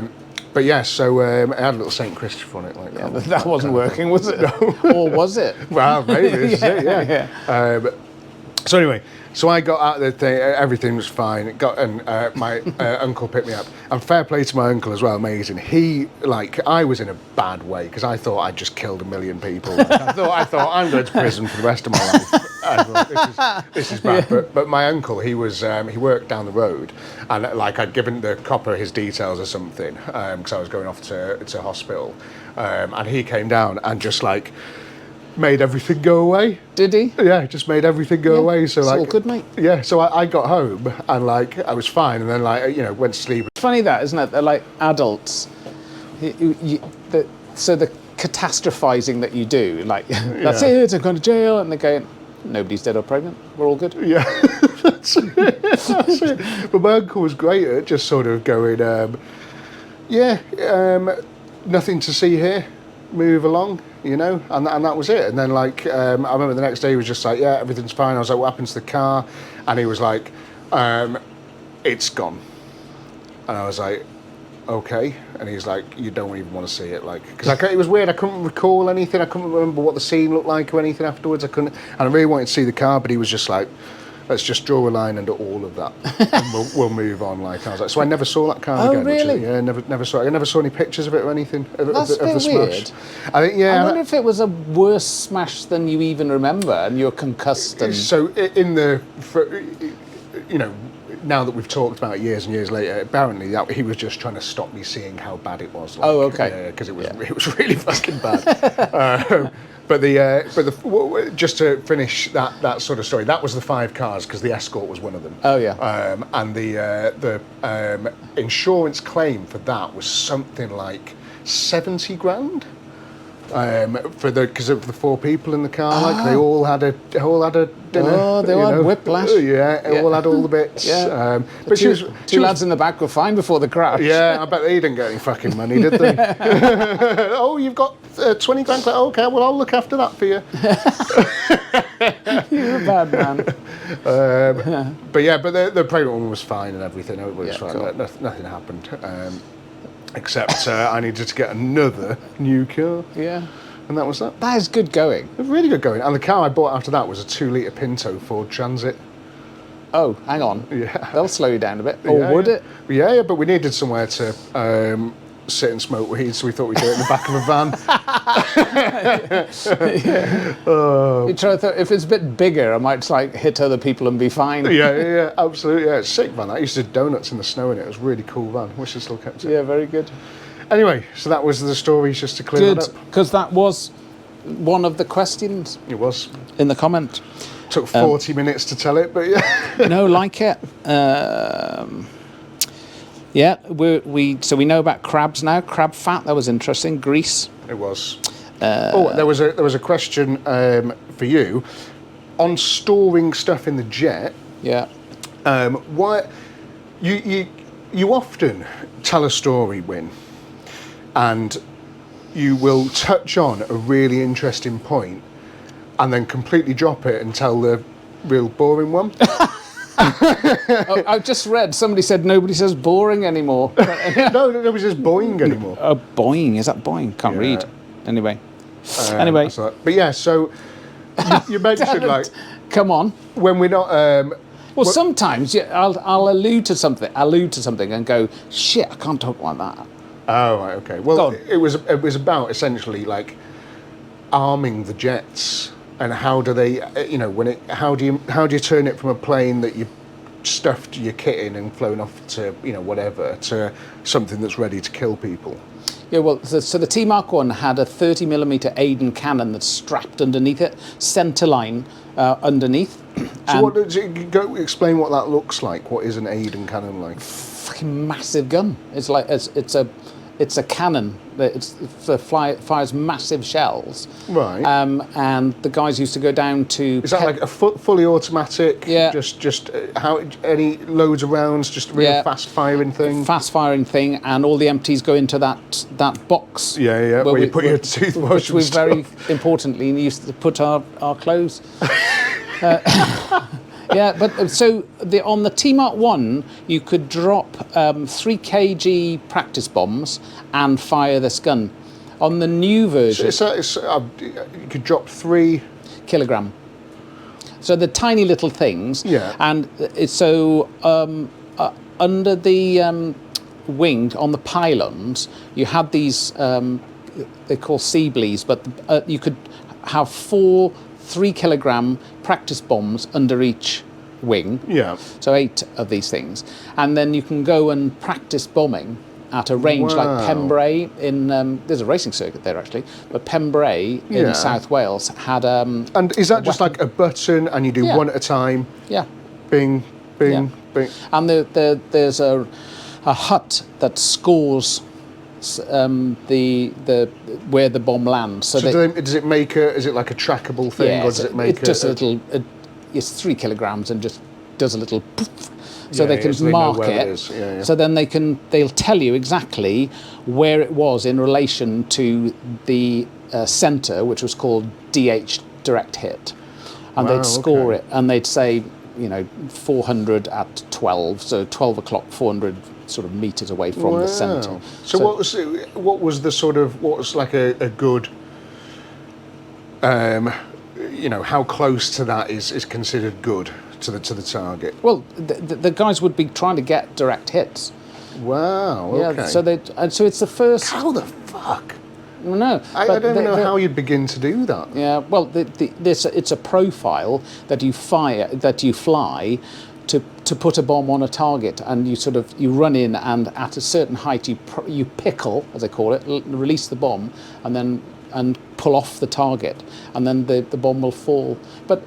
But yeah, so it had a little St. Christopher on it. Like that wasn't working, was it? No. Or was it? Well, maybe this is it, yeah. So anyway, so I got out of the thing, everything was fine. And my uncle picked me up. And fair play to my uncle as well, amazing. He, like, I was in a bad way because I thought I'd just killed 1 million people. Like, I thought I'm going to prison for the rest of my life. I thought, this is bad. Yeah. But my uncle, he worked down the road, and like I'd given the copper his details or something because I was going off to hospital, and he came down and just like made everything go away. Did he? Yeah, just made everything go away. So it's like, all good, mate. Yeah, so I got home and like I was fine, and then like went to sleep. It's funny that, isn't it? They're like adults. So the catastrophizing that you do, like that's it, I'm going to jail, and they're going, nobody's dead or pregnant. We're all good. Yeah, that's it. But my uncle was great at just sort of going, nothing to see here. Move along, and that was it. And then like I remember the next day he was just like, yeah, everything's fine. I was like, what happened to the car? And he was like, it's gone. And I was like, okay. And he's like, you don't even want to see it, like, because it was weird. I couldn't recall anything. I couldn't remember what the scene looked like or anything afterwards. I couldn't, and I really wanted to see the car, but he was just like, let's just draw a line under all of that, and we'll move on. Like, I was like, so I never saw that car again. Really? Never saw it. I never saw any pictures of it or anything. That's of the smash. Weird. I think, I wonder if it was a worse smash than you even remember, and you're concussed. And... So now that we've talked about it years and years later, apparently that he was just trying to stop me seeing how bad it was. Like, okay. Because it was really fucking bad. just to finish that sort of story, that was the 5 cars because the Escort was one of them. Oh yeah. And the insurance claim for that was something like 70 grand. Because of the 4 people in the car, like they all had a dinner. Oh, they all had whiplash. Yeah, all had all the bits. Yeah. But two lads in the back were fine before the crash. Yeah, I bet they didn't get any fucking money, did they? Oh, you've got 20 grand. Okay, well, I'll look after that for you. You're a bad man. But the pregnant one was fine and everything. It was fine. Cool. Nothing happened. Except I needed to get another new car. Yeah. And that was that. That is good going. It was really good going. And the car I bought after that was a 2-litre Pinto Ford Transit. Oh, hang on. Yeah. They'll slow you down a bit. Or would it? Yeah, but we needed somewhere to sit and smoke weed, so we thought we'd do it in the back of a van. You try to if it's a bit bigger, I might just like hit other people and be fine. Yeah, absolutely. Yeah, it's a sick van. I used to do donuts in the snow in it. It was a really cool van. Wish I still kept it. Yeah, very good. Anyway, so that was the story, just to clear Good, it up. because that was one of the questions It was. in the comment. Took 40 minutes to tell it, but yeah. No, like it. Yeah, so we know about crabs now. Crab fat, that was interesting. Grease. It was. There was a question for you on storing stuff in the jet. Yeah. Why you often tell a story, Wynne, and you will touch on a really interesting point, and then completely drop it and tell the real boring one. Oh, I've just read somebody said nobody says boring anymore. No, nobody says boing anymore. Oh, boing. Is that boing? Can't read. Anyway. That's all right. But yeah, so you mentioned like come on. when we're not. Well, sometimes I'll allude to something and go, shit, I can't talk like that. Oh, right, okay. Well, it was about essentially like arming the jets. And how do they, how do you turn it from a plane that you stuffed your kit in and flown off to, whatever, to something that's ready to kill people? Yeah, well, so the T Mark 1 had a 30mm Aiden cannon that's strapped underneath it, centre line underneath. So go explain what that looks like. What is an Aiden cannon like? Fucking massive gun. It's like it's a cannon that fires massive shells. Right. And the guys used to go down to. Is that like a fully automatic? Yeah. Just how any loads of rounds? Just a real fast firing thing. Fast firing thing, and all the empties go into that box. Yeah. Where you put your toothbrush. Which we very importantly used to put our clothes. Yeah, but so on the T Mark 1, you could drop 3 kg practice bombs and fire this gun. On the new version, you could drop 3 kilogram. So the tiny little things. Yeah. And under the wing on the pylons, you had these they're called Seablees, but you could have 4 3 kilogram practice bombs under each wing. Yeah. So 8 of these things. And then you can go and practice bombing at a range like Pembrey in, there's a racing circuit there actually, but Pembrey in South Wales had and is that just like a button and you do one at a time? Yeah. Bing, bing, bing. And there's a hut that scores where the bomb lands. So does it make is it like a trackable thing, or does it make just a little? It's 3 kilograms and just does a little poof. So they can mark it. So then they'll tell you exactly where it was in relation to the centre, which was called DH direct hit, and they'd score it, and they'd say 400 at 12, so 12 o'clock, 400 sort of meters away from the centre. So what was like a good, how close to that is considered good to the target? Well, the guys would be trying to get direct hits. Wow. Okay. Yeah. So it's the first. How the fuck? No. I don't even know how you'd begin to do that. Yeah. Well, it's a profile that you fly to put a bomb on a target, and you run in, and at a certain height you pickle, as they call it, release the bomb, and then and pull off the target, and then the bomb will fall. But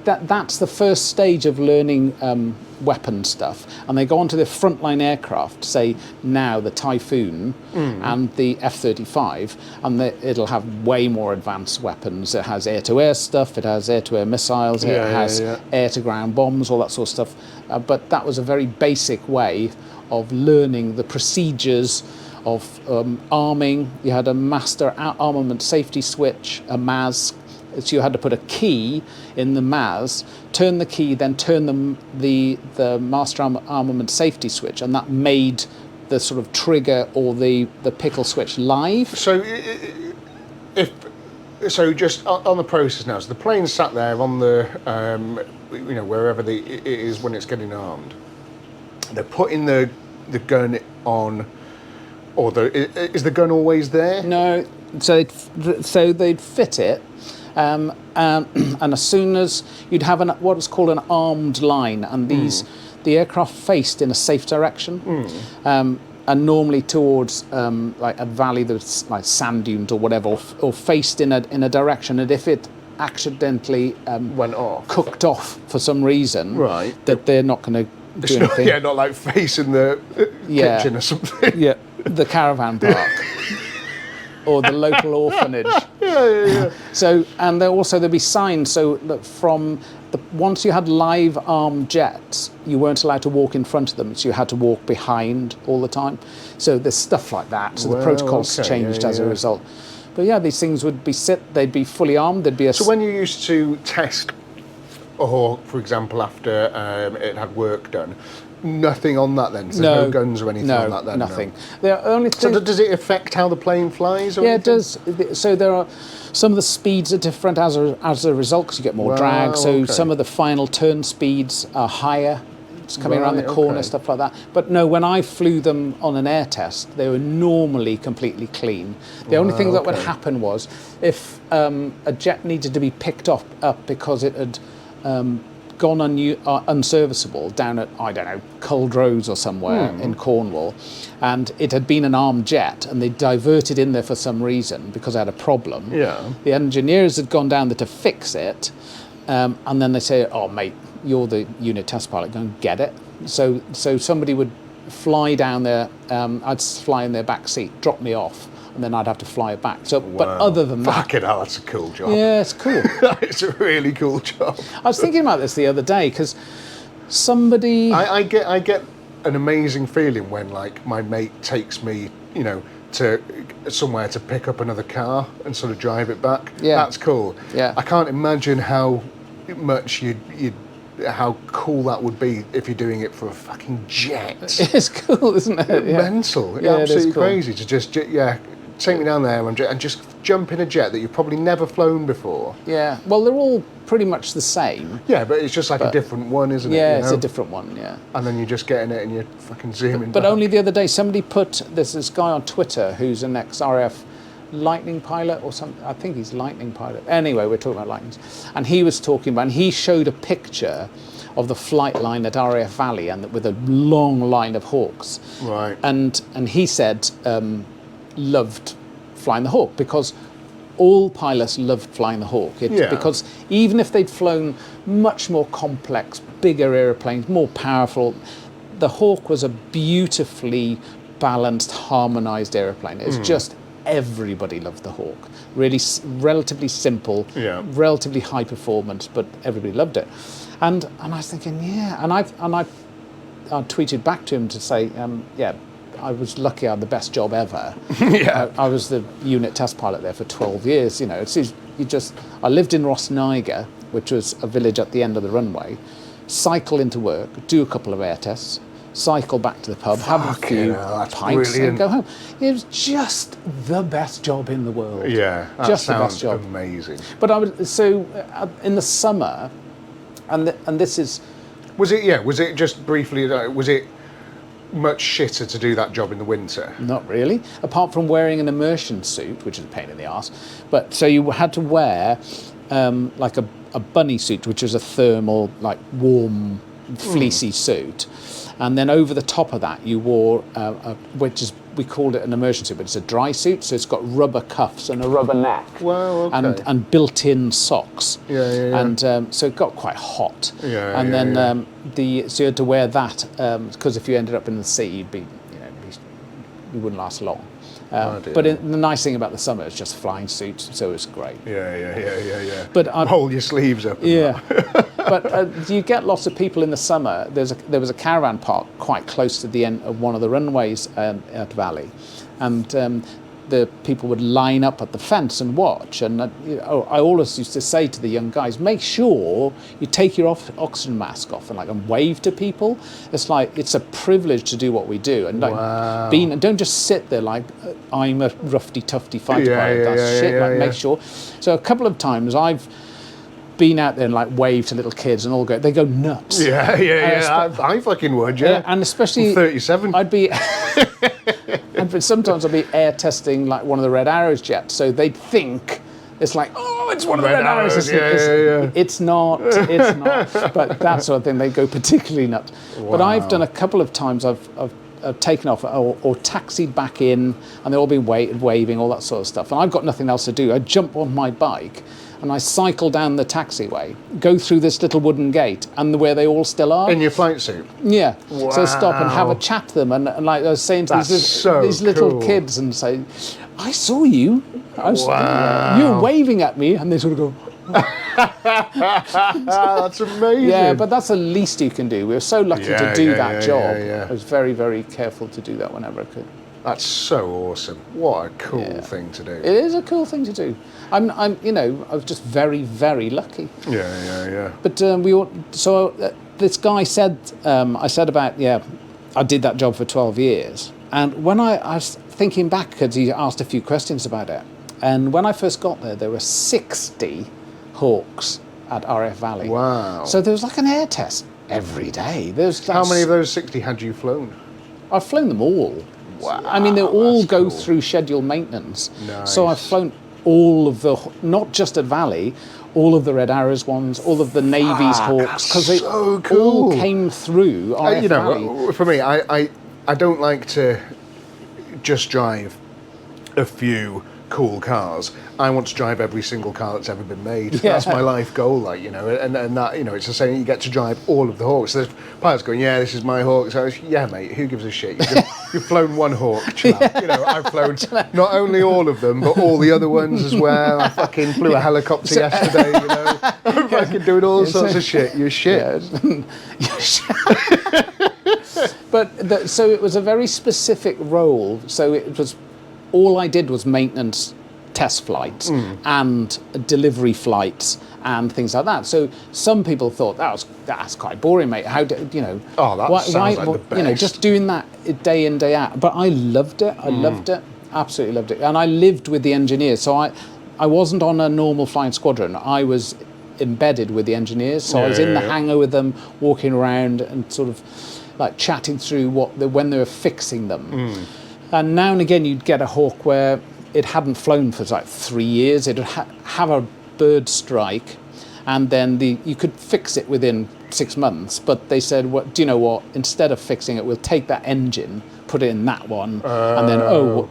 that's the first stage of learning weapon stuff, and they go on to the frontline aircraft, say now the Typhoon and the F-35, and it'll have way more advanced weapons. It has air-to-air stuff, it has air-to-air missiles, it has air-to-ground bombs, all that sort of stuff. But that was a very basic way of learning the procedures of arming. You had a master armament safety switch, a MAS. So you had to put a key in the MAS, turn the key, then turn the master armament safety switch, and that made the sort of trigger or the pickle switch live. So just on the process now, so the plane sat there on the wherever it is when it's getting armed. They're putting the gun on, or is the gun always there? No, so they'd fit it. And as soon as you'd have what's called an armed line, and the aircraft faced in a safe direction, and normally towards like a valley that's like sand dunes or whatever, or faced in a direction, and if it accidentally went off, cooked off for some reason, right, that they're not going to do anything. Not like facing the kitchen or something. Yeah, the caravan park. Or the local orphanage. Yeah. So, and there'd be signs. So that once you had live armed jets, you weren't allowed to walk in front of them. So you had to walk behind all the time. So there's stuff like that. So the protocols changed as a result. But yeah, these things would be they'd be fully armed. There'd be So when you used to test a hawk, for example, after it had work done, nothing on that then? So there's no guns or anything on that then? Nothing. The only thing, so does it affect how the plane flies? Or yeah, anything? It does. So there are some of the speeds are different as a result, because you get more drag. So some of the final turn speeds are higher. It's coming around the corner, stuff like that. But no, when I flew them on an air test, they were normally completely clean. The only thing that would happen was if a jet needed to be picked up because it had gone unserviceable down at, I don't know, Culdrose or somewhere in Cornwall, and it had been an armed jet and they diverted in there for some reason because it had a problem. Yeah. The engineers had gone down there to fix it, and then they say, oh mate, you're the unit test pilot, go and get it. So somebody would fly down there, I'd fly in their back seat, drop me off, and then I'd have to fly it back. So, but other than that, fucking hell, that's a cool job. Yeah, it's cool. It's a really cool job. I was thinking about this the other day because somebody. I get an amazing feeling when like my mate takes me, to somewhere to pick up another car and sort of drive it back. Yeah, that's cool. Yeah, I can't imagine how much how cool that would be if you're doing it for a fucking jet. It's cool, isn't it? Yeah. Mental. Yeah, absolutely cool. Crazy to just take me down there and just jump in a jet that you've probably never flown before. Yeah, well, they're all pretty much the same. Yeah, but it's just like a different one, isn't it? Yeah, it's a different one, yeah. And then you just get in it and you're fucking zooming But back. only the other day, somebody there's this guy on Twitter who's an ex-RAF Lightning pilot or something. I think he's Lightning pilot. Anyway, we're talking about Lightnings. And he was talking about, and he showed a picture of the flight line at RAF Valley and with a long line of Hawks. Right. And he said loved flying the Hawk because all pilots loved flying the Hawk. Because even if they'd flown much more complex, bigger airplanes, more powerful, the Hawk was a beautifully balanced, harmonised airplane. It's just everybody loved the Hawk. Really, relatively simple, relatively high performance, but everybody loved it. And I was thinking, and I tweeted back to him to say, I was lucky I had the best job ever. I was the unit test pilot there for 12 years. I lived in Rossniger, which was a village at the end of the runway, cycle into work, do a couple of air tests, cycle back to the pub, have a few pints and go home. It was just the best job in the world. Yeah, that just sounds the best job. Amazing. But in the summer, and this is... Was it just briefly, was it much shitter to do that job in the winter? Not really, apart from wearing an immersion suit, which is a pain in the arse. But so you had to wear like a bunny suit, which was a thermal, like warm, fleecy suit. And then over the top of that, you wore, which is we called it an emergency, but it's a dry suit, so it's got rubber cuffs and a rubber neck. Wow, okay. And built-in socks. Yeah. And so it got quite hot. Yeah, and yeah, then so you had to wear that because if you ended up in the sea, you wouldn't last long. But the nice thing about the summer is just flying suits, so it's great. Yeah. But roll your sleeves up. But you get lots of people in the summer. There was a caravan park quite close to the end of one of the runways at Valley, and the people would line up at the fence and watch. And I always used to say to the young guys, make sure you take your oxygen mask off and wave to people. It's like it's a privilege to do what we do, and and don't just sit there like I'm a roughy tufty fighter pilot. That's shit. Make sure. So a couple of times I've been out there and wave to little kids and they go nuts. I fucking would, yeah. And especially I'm 37. I'd be and sometimes I'd be air testing one of the Red Arrows jets, so they'd think it's like, oh, it's one of the Red Arrows. It's not. But that sort of thing, they go particularly nuts. Wow. But I've done a couple of times. I've taken off or taxied back in, and they've all been waving, all that sort of stuff. And I've got nothing else to do. I jump on my bike and I cycle down the taxiway, go through this little wooden gate, and where they all still are. In your flight suit? Yeah. Wow. So stop and have a chat to them, and like I was saying to these little kids, and say, I saw you. You were waving at me, and they sort of go, that's amazing. Yeah, but that's the least you can do. We were so lucky to do that job. I was very, very careful to do that whenever I could. That's so awesome. What a cool thing to do. It is a cool thing to do. I was just very, very lucky. Yeah. But this guy said, I said about, I did that job for 12 years. And when I was thinking back, because he asked a few questions about it, and when I first got there were 60 Hawks at RF Valley. Wow. So there was an air test every day. How many of those 60 had you flown? I've flown them all. Wow. I mean, they all go through scheduled maintenance. Nice. So I've flown all of the, not just at Valley, all of the Red Arrows ones, all of the Navy's Hawks, because they all came through RF Valley. For me, I don't like to just drive a few cool cars. I want to drive every single car that's ever been made. Yeah. That's my life goal, and that, it's the same. You get to drive all of the Hawks. So there's pilots going, yeah, this is my Hawk. So yeah, mate, who gives a shit? You've flown one Hawk, chill out. I've flown not only all of them, but all the other ones as well. I fucking flew a helicopter yesterday. I'm fucking doing all sorts of shit. You're shit. You're shit. But so it was a very specific role. So it was. All I did was maintenance test flights and delivery flights and things like that. So some people thought that's quite boring, mate. How do Oh, that sounds like the best. Just doing that day in, day out. But I loved it. I loved it. Absolutely loved it. And I lived with the engineers. So I wasn't on a normal flying squadron. I was embedded with the engineers. So I was in the hangar with them, walking around and sort of chatting through when they were fixing them. And now and again, you'd get a Hawk where it hadn't flown for 3 years. It'd have a bird strike, and then you could fix it within 6 months. But they said, do you know what? Instead of fixing it, we'll take that engine, put it in that one, and then,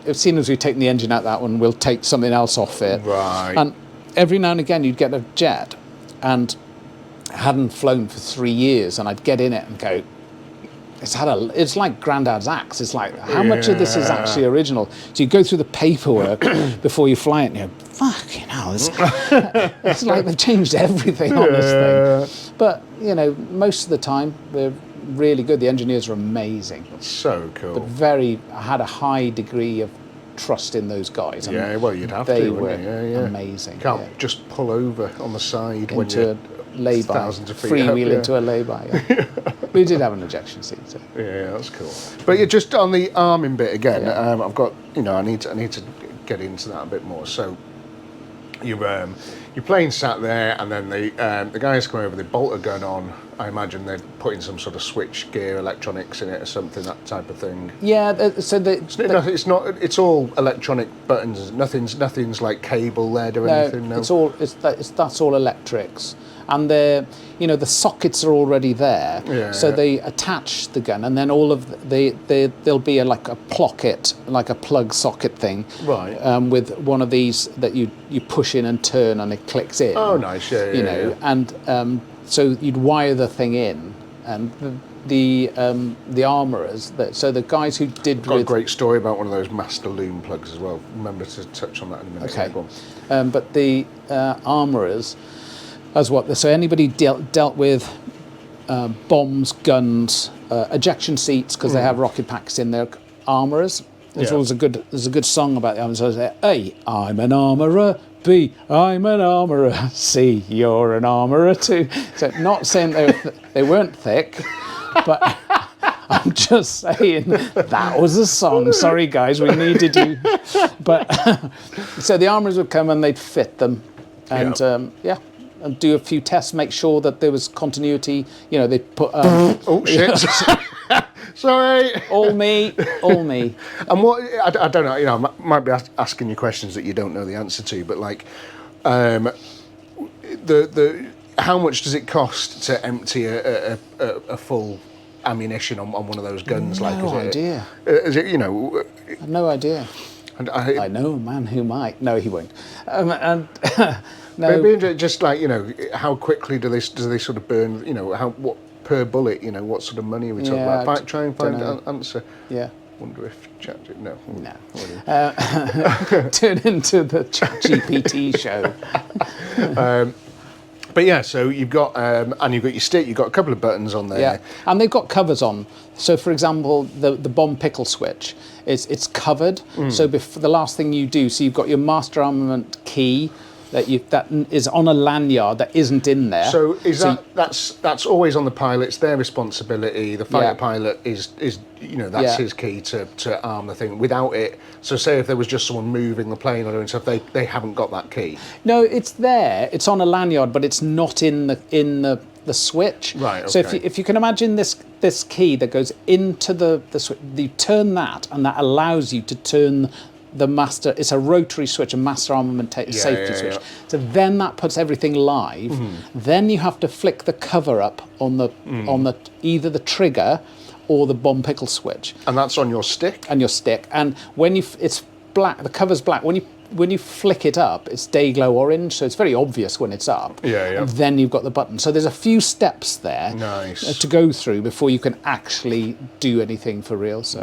as soon as we've taken the engine out of that one, we'll take something else off it. Right. And every now and again, you'd get a jet, and hadn't flown for 3 years, and I'd get in it and go, it's like Grandad's axe. It's like, how much of this is actually original? So you go through the paperwork before you fly it, and you go, fucking hell, it's like they've changed everything on this thing. But, most of the time, they're really good. The engineers are amazing. That's so cool. But I had a high degree of trust in those guys. Yeah, well, you'd have to, they wouldn't you? were amazing. Can't just pull over on the side when you're lay-by, thousands of feet freewheel up, into a lay-by. We did have an ejection seat. So. Yeah, that's cool. But you're just on the arming bit again. I've got, I need to get into that a bit more. So your plane sat there, and then the guys come over. They bolt a gun on. I imagine they're putting some sort of switch gear electronics in it or something, that type of thing. Yeah. So it's not. It's all electronic buttons. Nothing's like cable led or anything. No, that's all electrics. and they're, you know, the sockets are already there. Yeah, so yeah. they attach the gun, and then all of there'll be like a plocket, like a plug socket thing, Right. with one of these that you push in and turn, and it clicks in. Oh, nice. Yeah, You know, and so you'd wire the thing in, and the armourers. So the guys who did Got a with great story about one of those master loom plugs as well. Remember to touch on that in a minute. Okay. Yeah, go on. but the armourers, as what? So anybody dealt with bombs, guns, ejection seats, because they have rocket packs in their armourers. There's Yeah. always there's a good song about the armourers. So say, A, I'm an armourer. B, I'm an armourer. C, you're an armourer too. So not saying they weren't thick, but I'm just saying that was a song. Sorry guys, we needed you. But so the armourers would come and they'd fit them, and and do a few tests, make sure that there was continuity. You know, they'd put. Oh shit! Sorry. All me. And what I don't know, you know, I might be asking you questions that you don't know the answer to, but like, the how much does it cost to empty a full ammunition on one of those guns? No like, idea. Is it, you know? I have no idea. And I know a man who might. No, he won't. And no. maybe just like, you know, how quickly do they sort of burn? You know, what per bullet? You know, what sort of money are we talking Yeah, about? Try and find dunno. an answer. Yeah. Wonder if chat. No. Turn into the ChatGPT show. But yeah, so you've got and you've got your stick. You've got a couple of buttons on there. Yeah, and they've got covers on. So, for example, the bomb pickle switch, it's covered. So the last thing you do, so you've got your master armament key that is on a lanyard that isn't in there. So that's always on the pilot. It's their responsibility. The fighter pilot is you know, that's his key to arm the thing. Without it, so say if there was just someone moving the plane or doing stuff, they haven't got that key. No, it's there. It's on a lanyard, but it's not in the switch. Right. Okay. So if you can imagine this key that goes into the switch, you turn that, and that allows you to turn the master. It's a rotary switch, a master armament safety switch. So then that puts everything live. Then you have to flick the cover up on the either the trigger or the bomb pickle switch. And that's on your stick. And when it's black, the cover's black. When you flick it up, it's day glow orange, so it's very obvious when it's up. Yeah. And then you've got the button. So there's a few steps there to go through before you can actually do anything for real. So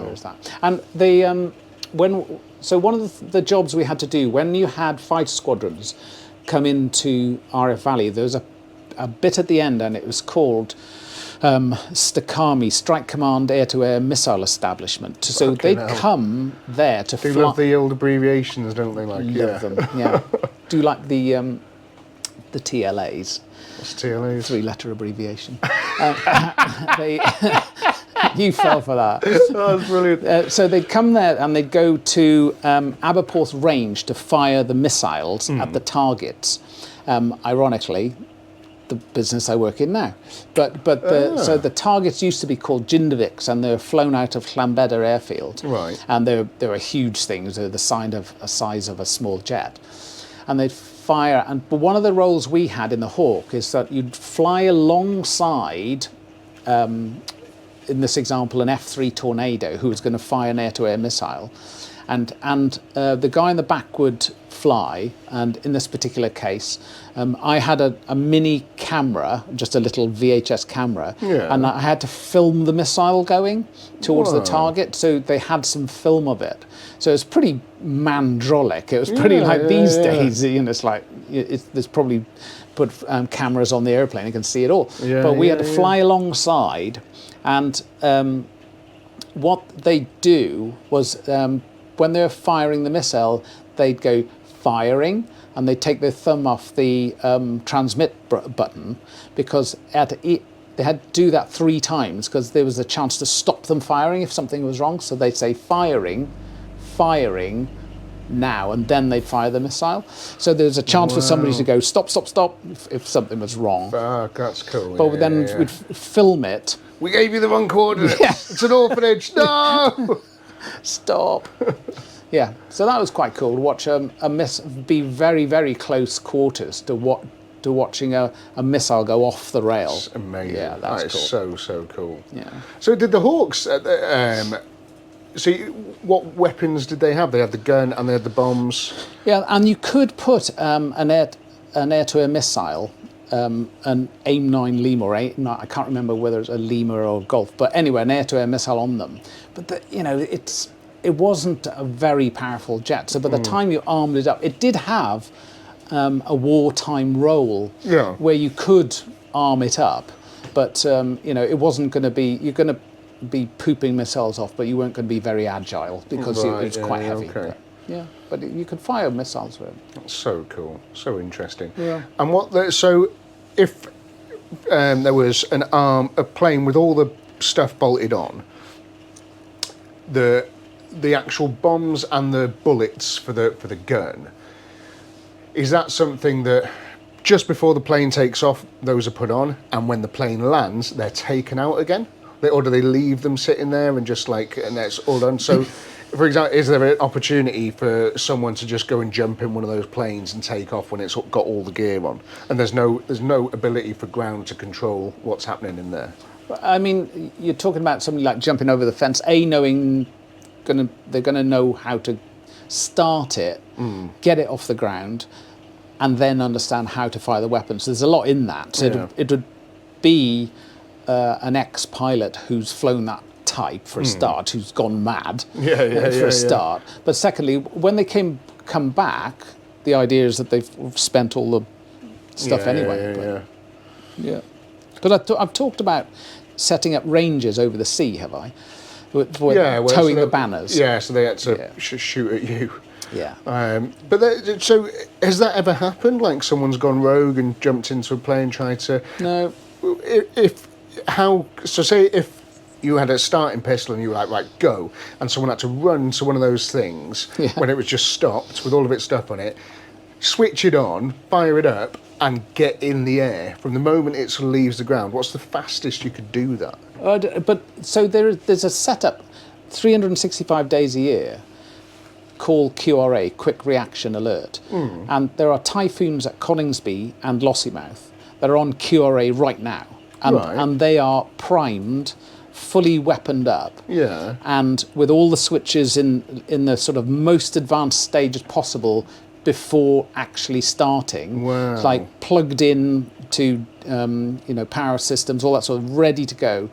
there's that. And the one of the jobs we had to do when you had fighter squadrons come into RF Valley, there was a bit at the end, and it was called STCAMI, Strike Command Air-to-Air Missile Establishment. So they'd come there to fly. They love the old abbreviations, don't they? Like, love them, yeah. Do you like the TLAs? What's TLAs? 3-letter abbreviation. You fell for that. Oh, that's brilliant. So they'd come there and they'd go to Aberporth Range to fire the missiles at the targets. Ironically, the business I work in now. So the targets used to be called Jindoviks, and they were flown out of Llanbedr airfield. Right. And they were huge things. They were the size of a small jet. And they'd fire. But one of the roles we had in the Hawk is that you'd fly alongside, in this example, an F-3 Tornado who was going to fire an air-to-air missile. And the guy in the back would fly, and in this particular case, I had a mini camera, just a little VHS camera, and I had to film the missile going towards the target, so they had some film of it. So it's pretty mandrolic. It was pretty these days, you know, it's like, there's probably put cameras on the airplane, you can see it all. But we had to fly alongside, and what they do was, when they were firing the missile, they'd go firing, and they'd take their thumb off the transmit button, because they had to do that 3 times because there was a chance to stop them firing if something was wrong. So they'd say firing now, and then they'd fire the missile. So there's a chance for somebody to go stop if something was wrong. Fuck, that's cool. But then we'd film it. We gave you the wrong coordinates. It's an orphanage. No. Stop. Yeah, so that was quite cool to watch a miss be very, very close quarters to to watching a missile go off the rail. It's amazing. Yeah, that's that is cool. so cool. Yeah. So did the Hawks? What weapons did they have? They had the gun and they had the bombs. Yeah, and you could put an air-to-air missile, an AIM-9 Lima, or I can't remember whether it's a Lima or a Golf, but anyway, an air-to-air missile on them. But it wasn't a very powerful jet. So by the time you armed it up, it did have a wartime role where you could arm it up, but it wasn't going to be. You're going to be pooping missiles off, but you weren't going to be very agile because it was quite heavy. Okay. But you could fire missiles with it. That's so cool, so interesting. Yeah. And if there was a plane with all the stuff bolted on, the actual bombs and the bullets for the gun, is that something that just before the plane takes off, those are put on, and when the plane lands, they're taken out again? Or do they leave them sitting there and and that's all done? So, for example, is there an opportunity for someone to just go and jump in one of those planes and take off when it's got all the gear on, and there's no ability for ground to control what's happening in there? I mean, you're talking about something like jumping over the fence. They're going to know how to start it, get it off the ground, and then understand how to fire the weapons. There's a lot in that. So it would be an ex-pilot who's flown that type for a start, who's gone mad for a start. But secondly, when they come back, the idea is that they've spent all the stuff anyway. But I've talked about setting up ranges over the sea, have I? Towing the banners. Yeah, so they had to shoot at you. Yeah. So has that ever happened? Like someone's gone rogue and jumped into a plane, tried to... No. Say if you had a starting pistol and you were like, right, go, and someone had to run to one of those things when it was just stopped with all of its stuff on it, switch it on, fire it up, and get in the air from the moment it sort of leaves the ground. What's the fastest you could do that? There's a setup 365 days a year called QRA, Quick Reaction Alert. And there are typhoons at Coningsby and Lossiemouth that are on QRA right now. And they are primed, fully weaponed up. Yeah. And with all the switches in the sort of most advanced stages possible before actually starting. Wow. It's like plugged in to power systems, all that sort of ready to go.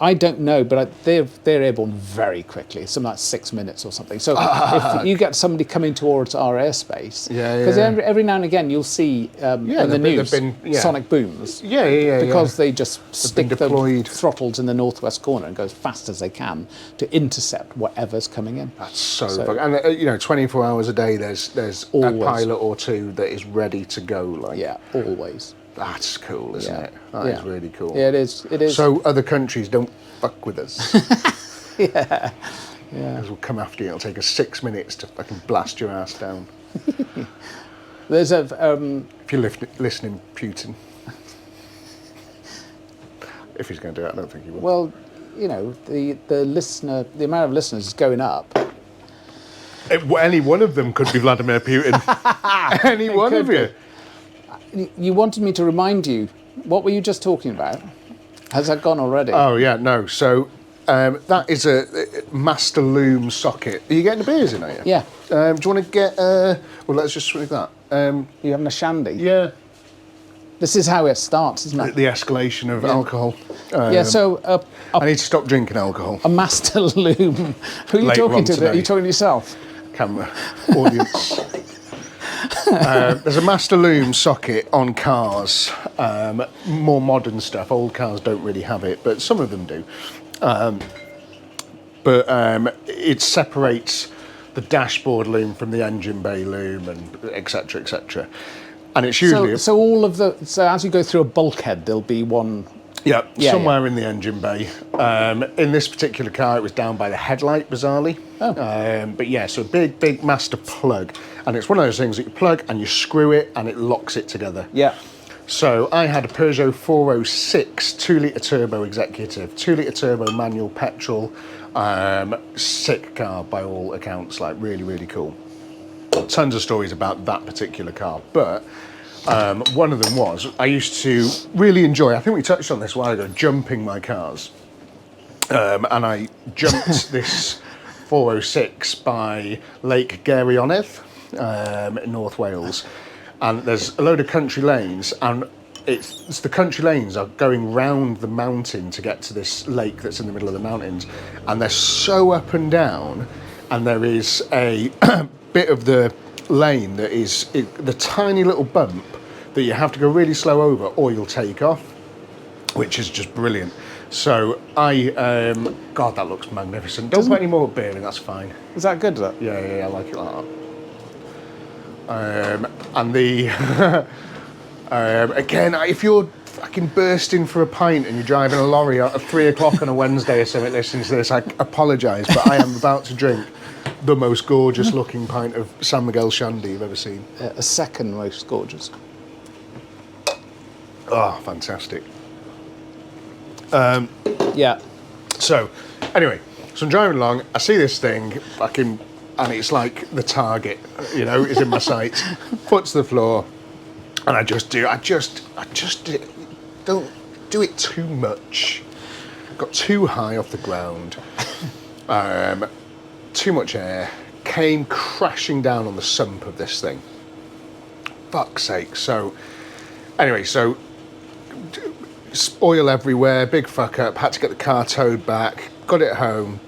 I don't know, but they're airborne very quickly, something like 6 minutes or something. So if you get somebody coming towards our airspace, because every now and again you'll see in the news sonic booms, because they just stick the throttles in the northwest corner and go as fast as they can to intercept whatever's coming in. That's so fucking, and 24 hours a day there's always a pilot or two that is ready to go. Always. That's cool, isn't it? That is really cool. Yeah, it is. It is. So other countries don't fuck with us. Yeah. Because we'll come after you. It'll take us 6 minutes to fucking blast your ass down. There's a. If you're listening, Putin. If he's going to do it, I don't think he will. Well, the amount of listeners is going up. Any one of them could be Vladimir Putin. Any one of you. You wanted me to remind you. What were you just talking about? Has that gone already? Oh, yeah, no. So that is a master loom socket. Are you getting the beers in, are you? Yeah. Do you want to get... well, let's just swing that. You having a shandy? Yeah. This is how it starts, isn't it? The escalation of alcohol. So... I need to stop drinking alcohol. A master loom. Who are you talking to? Are you talking to yourself? Camera. Audience. There's a master loom socket on cars, more modern stuff. Old cars don't really have it, but some of them do. But it separates the dashboard loom from the engine bay loom, and etc., etc. And it's usually so as you go through a bulkhead, there'll be one. Somewhere in the engine bay. In this particular car, it was down by the headlight, bizarrely. So a big master plug. And it's one of those things that you plug and you screw it and it locks it together. Yeah. So I had a Peugeot 406 2-litre turbo executive, 2-litre turbo manual petrol, sick car by all accounts, like really, really cool. Tons of stories about that particular car. But One of them was, I used to really enjoy, I think we touched on this a while ago, jumping my cars. And I jumped this 406 by Lake Garratt in North Wales. And there's a load of country lanes, and it's the country lanes are going round the mountain to get to this lake that's in the middle of the mountains. And they're so up and down, and there is a bit of the lane that is the tiny little bump that you have to go really slow over or you'll take off, which is just brilliant. So God, that looks magnificent. Don't put any more beer in, that's fine. Is that good? That? Yeah, I like it like that. And the again, if you're fucking bursting for a pint and you're driving a lorry at 3 o'clock on a Wednesday or something listening to this, I apologise, but I am about to drink the most gorgeous looking pint of San Miguel Shandy you've ever seen. A second most gorgeous. Oh, fantastic. Yeah. So, anyway, so I'm driving along, I see this thing, fucking, and it's like the target, you know, is in my sights. Foot to the floor, and I just don't do it too much. Got too high off the ground. Too much air. Came crashing down on the sump of this thing. Fuck's sake. So, anyway, so oil everywhere, big fuck up, had to get the car towed back, got it home.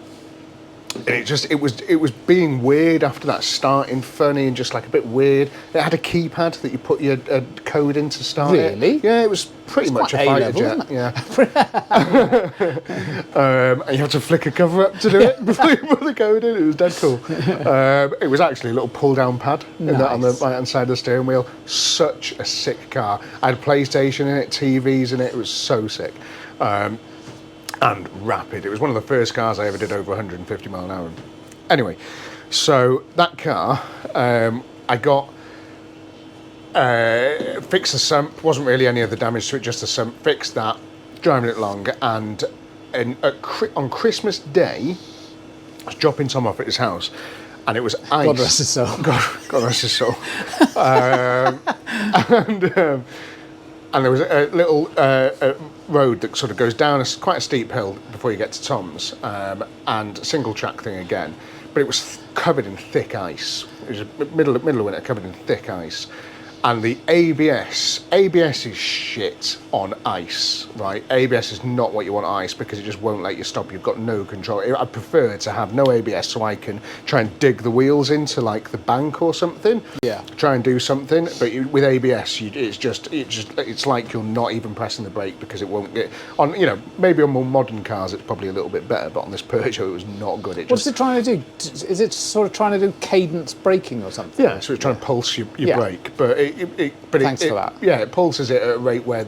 And it was being weird after that, starting funny and just like a bit weird. It had a keypad that you put your code in to start it. Really? Yeah, it was pretty much a fighter jet. Yeah. And you have to flick a cover up to do it before you put the code in. It was dead cool. It was actually a little pull-down pad on the right-hand side of the steering wheel. Such a sick car. I had PlayStation in it, TVs in it. It was so sick. And rapid. It was one of the first cars I ever did over 150 mile an hour. Anyway, so that car, I got fixed the sump. Wasn't really any other damage to it, just the sump. Fixed that, driving it along, and on Christmas Day, I was dropping Tom off at his house, and it was ice. God rest his soul. God rest his soul. And there was a little road that sort of goes down quite a steep hill before you get to Tom's, and single track thing again, but it was covered in thick ice. It was middle of winter, covered in thick ice. And the ABS is shit on ice, right? ABS is not what you want on ice because it just won't let you stop. You've got no control. I prefer to have no ABS so I can try and dig the wheels into like the bank or something. Yeah. Try and do something, but with ABS, it's like you're not even pressing the brake because it won't get on. You know, maybe on more modern cars it's probably a little bit better, but on this Peugeot it was not good. What's it trying to do? Is it sort of trying to do cadence braking or something? Yeah, so it's trying to pulse your brake, but Thanks for that. Yeah, it pulses it at a rate where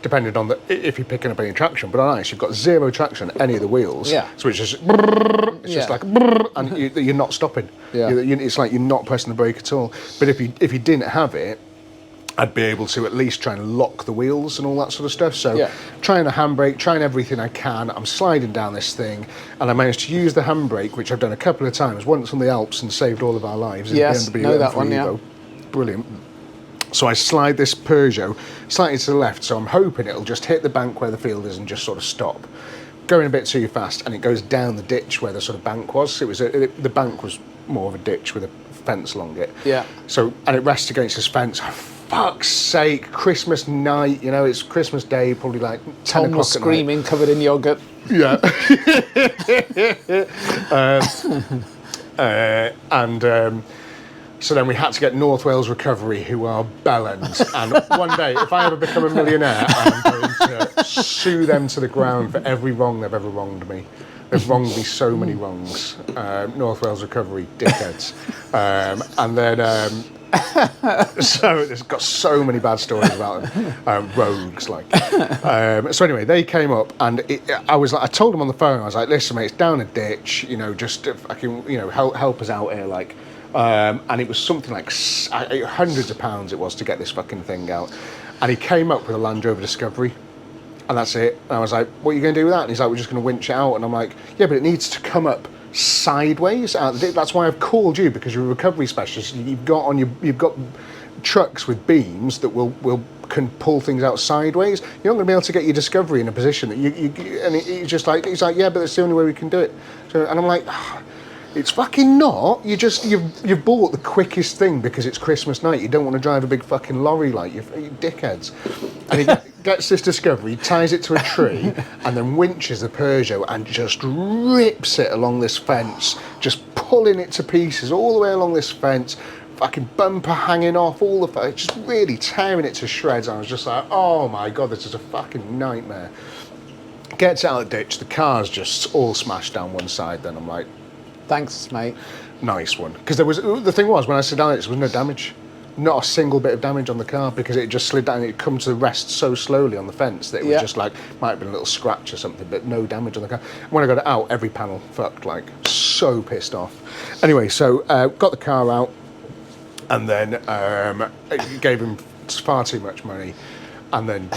depending on if you're picking up any traction. But on ice, you've got zero traction on any of the wheels. Yeah. So it's just just like and you're not stopping. Yeah. It's like you're not pressing the brake at all. But if you didn't have it, I'd be able to at least try and lock the wheels and all that sort of stuff. So trying the handbrake, trying everything I can. I'm sliding down this thing, and I managed to use the handbrake, which I've done a couple of times. Once on the Alps and saved all of our lives. Yes, know that one. Yeah. Brilliant. So I slide this Peugeot slightly to the left, so I'm hoping it'll just hit the bank where the field is and just sort of stop. Going a bit too fast, and it goes down the ditch where the sort of bank was. It was the bank was more of a ditch with a fence along it. Yeah. So, and it rests against this fence. Oh, fuck's sake, Christmas night, you know, it's Christmas Day, probably like 10 o'clock was screaming, at night. covered in yoghurt. Yeah. So then we had to get North Wales Recovery, who are bellends. And one day, if I ever become a millionaire, I'm going to sue them to the ground for every wrong they've ever wronged me. They've wronged me so many wrongs. North Wales Recovery, dickheads. And then, so it's got so many bad stories about them. Rogues, like. So anyway, they came up, and I told them on the phone, I was like, listen, mate, it's down a ditch, you know, just fucking, you know, help us out here, like. And it was something like hundreds of pounds it was to get this fucking thing out. And he came up with a Land Rover Discovery, and that's it. And I was like, what are you going to do with that? And he's like, we're just going to winch it out. And I'm like, yeah, but it needs to come up sideways. That's why I've called you, because you're a recovery specialist. You've got trucks with beams that can pull things out sideways. You're not going to be able to get your Discovery in a position that he's like, yeah, but that's the only way we can do it. So, and I'm like, it's fucking not. You've bought the quickest thing because it's Christmas night. You don't want to drive a big fucking lorry like you dickheads. And he gets this Discovery, ties it to a tree, and then winches the Peugeot and just rips it along this fence, just pulling it to pieces all the way along this fence. Fucking bumper hanging off, all the just really tearing it to shreds. I was just like, oh my god, this is a fucking nightmare. Gets out of the ditch, the car's just all smashed down one side. Then I'm like, thanks, mate. Nice one. Because the thing was, when I slid down it, there was no damage. Not a single bit of damage on the car because it just slid down and it come to rest so slowly on the fence that it was just like, might have been a little scratch or something, but no damage on the car. When I got it out, every panel fucked, like, so pissed off. Anyway, so got the car out and then gave him far too much money. And then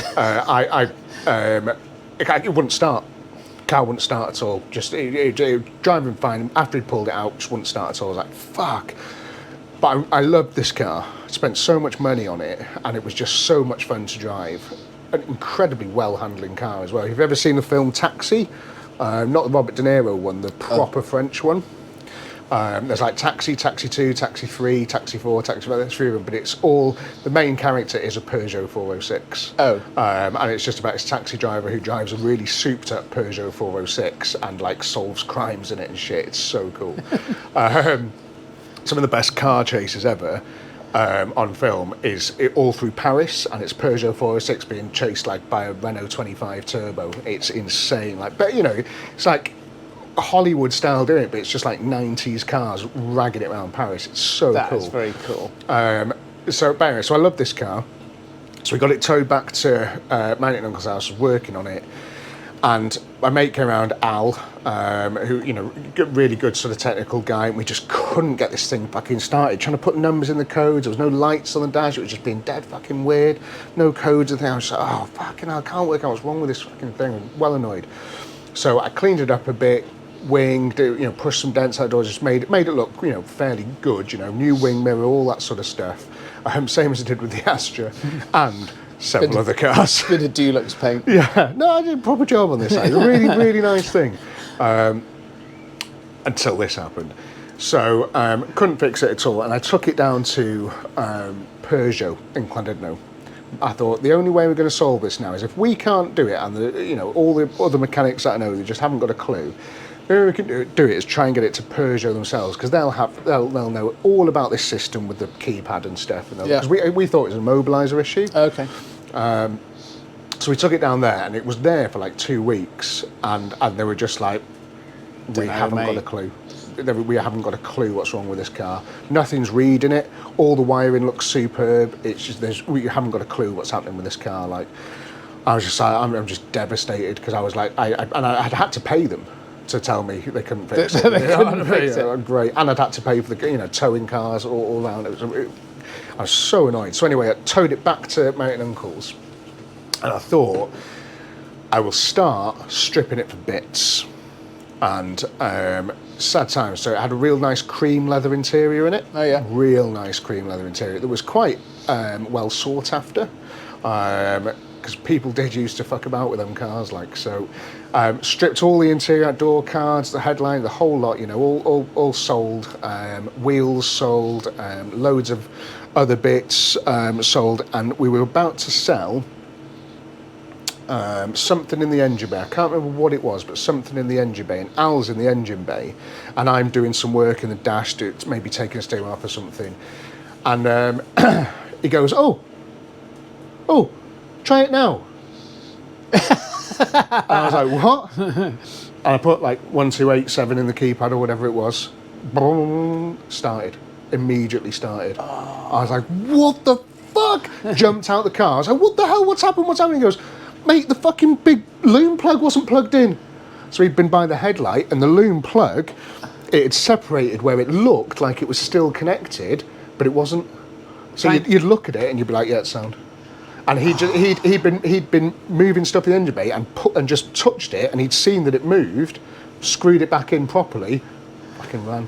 it wouldn't start. Car wouldn't start at all. Just driving fine. After he'd pulled it out, just wouldn't start at all. I was like, fuck. But I loved this car. Spent so much money on it, and it was just so much fun to drive. An incredibly well-handling car as well. If you've ever seen the film Taxi, not the Robert De Niro one, the proper French one. There's like Taxi, Taxi 2, Taxi 3, Taxi 4, Taxi 5, there's 3 of them, but it's all, the main character is a Peugeot 406. And it's just about this taxi driver who drives a really souped up Peugeot 406 and like solves crimes in it and shit. It's so cool. Some of the best car chases ever on film is all through Paris, and it's Peugeot 406 being chased like by a Renault 25 Turbo. It's insane. Like, but you know, it's like Hollywood style doing it, but it's just like 90s cars ragging it around Paris. It's so cool. That's very cool. So anyway, so I love this car. So we got it towed back to my aunt and uncle's house, was working on it. And my mate came around, Al, who, you know, really good sort of technical guy, and we just couldn't get this thing fucking started. Trying to put numbers in the codes, there was no lights on the dash, it was just being dead fucking weird. No codes and things. I was like, oh, fucking hell, I can't work out what's wrong with this fucking thing. I'm well annoyed. So I cleaned it up a bit, winged, you know, pushed some dents out the door, just made it look, you know, fairly good, you know, new wing mirror, all that sort of stuff. Same as I did with the Astra, and several other cars. Bit of Dulux paint. Yeah, no, I did a proper job on this. It was a really, really nice thing. Until this happened. So, couldn't fix it at all, and I took it down to Peugeot in Llandudno. I thought the only way we're going to solve this now is if we can't do it, and you know, all the other mechanics that I know, they just haven't got a clue. The only way we can do it is try and get it to Peugeot themselves, because they'll know all about this system with the keypad and stuff. Because we thought it was an immobiliser issue. Okay. So we took it down there, and it was there for like 2 weeks, and they were just like, we haven't got a clue. We haven't got a clue what's wrong with this car. Nothing's reading it. All the wiring looks superb. It's just we haven't got a clue what's happening with this car. Like, I was just like, I'm just devastated, because I was like, I'd had to pay them to tell me they couldn't fix it. They couldn't fix it. Great, and I'd had to pay for the, you know, towing cars all around. I was so annoyed. So anyway, I towed it back to my aunt and uncle's, and I thought I will start stripping it for bits. And sad times. So it had a real nice cream leather interior in it. Oh yeah. Real nice cream leather interior that was quite well sought after. Because people did used to fuck about with them cars, like, so. Stripped all the interior door cards, the headline, the whole lot, you know, all sold. Wheels sold, loads of other bits sold, and we were about to sell something in the engine bay. I can't remember what it was, but something in the engine bay, and Al's in the engine bay, and I'm doing some work in the dash, maybe taking a steering off or something, and he goes, oh, try it now. And I was like, what? And I put like 1287 in the keypad or whatever it was. Boom, started. Immediately started. Oh. I was like, what the fuck? Jumped out the car. I was like, what the hell? What's happened? What's happening? He goes, mate, the fucking big loom plug wasn't plugged in. So he'd been by the headlight, and the loom plug, it had separated where it looked like it was still connected, but it wasn't. So you'd look at it and you'd be like, yeah, it's sound. And he'd been moving stuff in the engine bay and just touched it, and he'd seen that it moved, screwed it back in properly, fucking ran.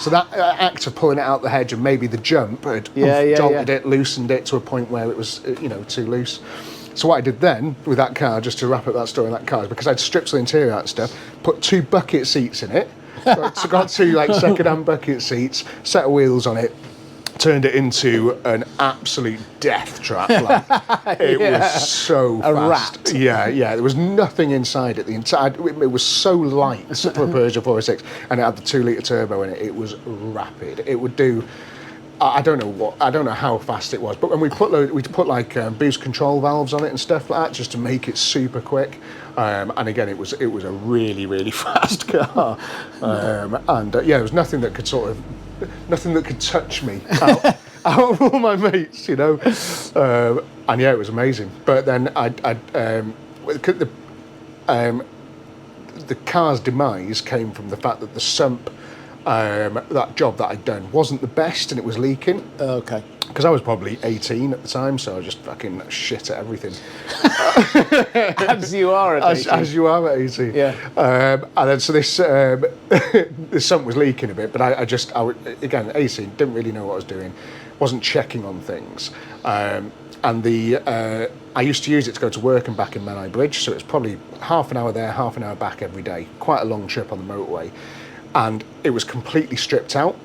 So that act of pulling it out the hedge and maybe the jump had jolted it, loosened it to a point where it was, too loose. So what I did then with that car, just to wrap up that story on that car, is because I'd stripped the interior out and stuff, put 2 bucket seats in it, got 2 like second-hand bucket seats, set of wheels on it, turned it into an absolute death trap. It was so fast. Rat. Yeah. There was nothing inside it. It was so light for a Peugeot 406, and it had the 2-litre turbo in it. It was rapid. It would do. I don't know how fast it was, but when we put boost control valves on it and stuff like that, just to make it super quick. And again, it was a really, really fast car. There was nothing that could touch me out of all my mates, and it was amazing. But then the car's demise came from the fact that the sump. That job that I'd done wasn't the best and it was leaking. Okay. Because I was probably 18 at the time, so I was just fucking shit at everything. As you are at 18. As you are at 18. Yeah. And then so this this sump was leaking a bit, but I again, 18, didn't really know what I was doing, wasn't checking on things. I used to use it to go to work and back in Menai Bridge, so it was probably half an hour there, half an hour back every day. Quite a long trip on the motorway. And it was completely stripped out.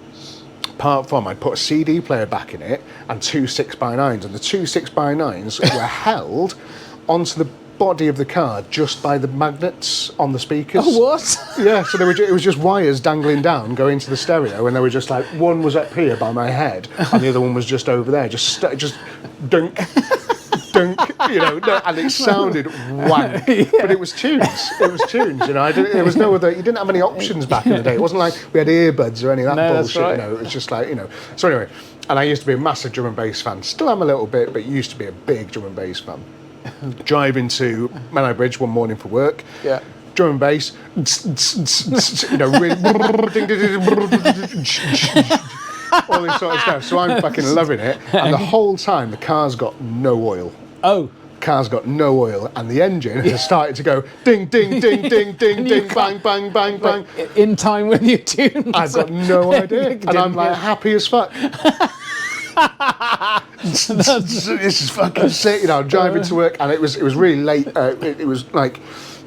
Apart from, I put a CD player back in it and 2 6x9s, and the 2 6x9s were held onto the body of the car just by the magnets on the speakers. Oh, what? Yeah, so it was just wires dangling down going to the stereo, and they were just like, one was up here by my head and the other one was just over there, just dunk. Dunk, and it sounded wank, but it was tunes. There was no other. You didn't have any options back in the day. It wasn't like we had earbuds or any of that bullshit. That's right. It was just like, So anyway, and I used to be a massive drum and bass fan. Still am a little bit, but used to be a big drum and bass fan. Driving to Menai Bridge one morning for work. Yeah. Drum and bass. Really. All this sort of stuff. So I'm fucking loving it. And the whole time, the car's got no oil. Oh. Car's got no oil, and the engine has started to go ding, ding, ding, ding, ding, ding, bang, bang, bang, bang. In time with your tunes. I've got no idea. And I'm like happy as fuck. This is fucking sick. I'm driving to work, and it was really late. It was like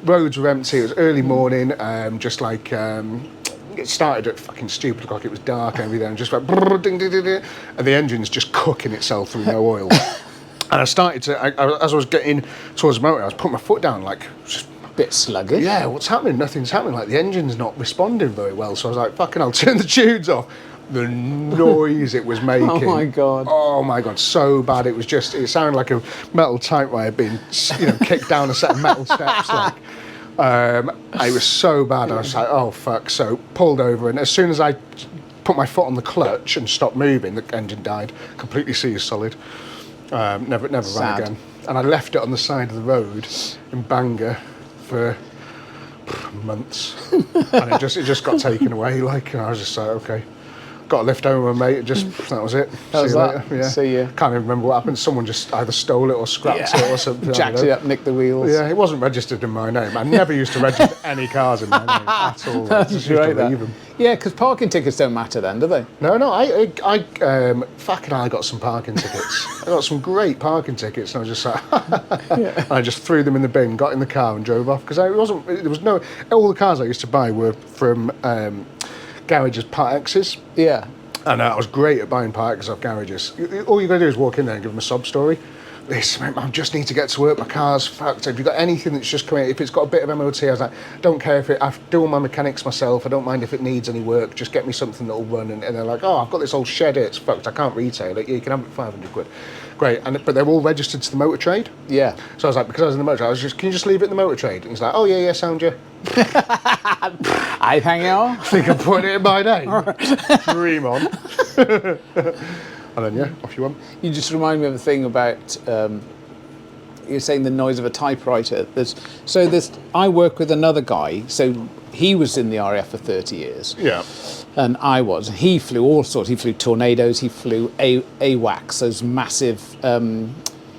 roads were empty. It was early morning. It started at fucking stupid o'clock. It was dark and everything, and just went ding, ding, ding, ding, and the engine's just cooking itself through no oil. And I started to, as I was getting towards the motor, I was putting my foot down, like, just a bit sluggish. Yeah, what's happening? Nothing's happening. Like, the engine's not responding very well. So I was like, fucking, I'll turn the tunes off. The noise it was making. Oh my god, so bad. It sounded like a metal typewriter being, kicked down a set of metal steps. It was so bad. I was like, oh fuck. So pulled over, and as soon as I put my foot on the clutch and stopped moving, the engine died. Completely seized solid. Never ran again. And I left it on the side of the road in Bangor for months, and it just got taken away. And I was just like, okay. Got a lift home with my mate. That was it. That was that. Later. Yeah. See you. Can't even remember what happened. Someone just either stole it or scrapped it or something. Jacked it up, nicked the wheels. Yeah, it wasn't registered in my name. I never used to register any cars in my name at all. That's just right. Used to leave them. Yeah, because parking tickets don't matter then, do they? No. I got some parking tickets. I got some great parking tickets, and I was just like, and I just threw them in the bin, got in the car, and drove off because all the cars I used to buy were from garages, Part X's. Yeah. And I was great at buying Part X's off garages. All you got to do is walk in there and give them a sob story. I just need to get to work, my car's fucked. Have you got anything that's just coming? If it's got a bit of MOT, I was like, I don't care if I do all my mechanics myself, I don't mind if it needs any work, just get me something that'll run. And they're like, oh, I've got this old shed here, it's fucked, I can't retail it. Yeah, you can have it for 500 quid. Great, but they're all registered to the motor trade. Yeah. So I was like, because I was in the motor trade, can you just leave it in the motor trade? And he's like, oh yeah, sound you. I hang on. I think I'm putting it in my name. Dream on. And then, off you went. You just remind me of a thing about, you're saying the noise of a typewriter. I work with another guy, so he was in the RAF for 30 years. Yeah. And I was. He flew all sorts. He flew Tornadoes, he flew AWACS, those massive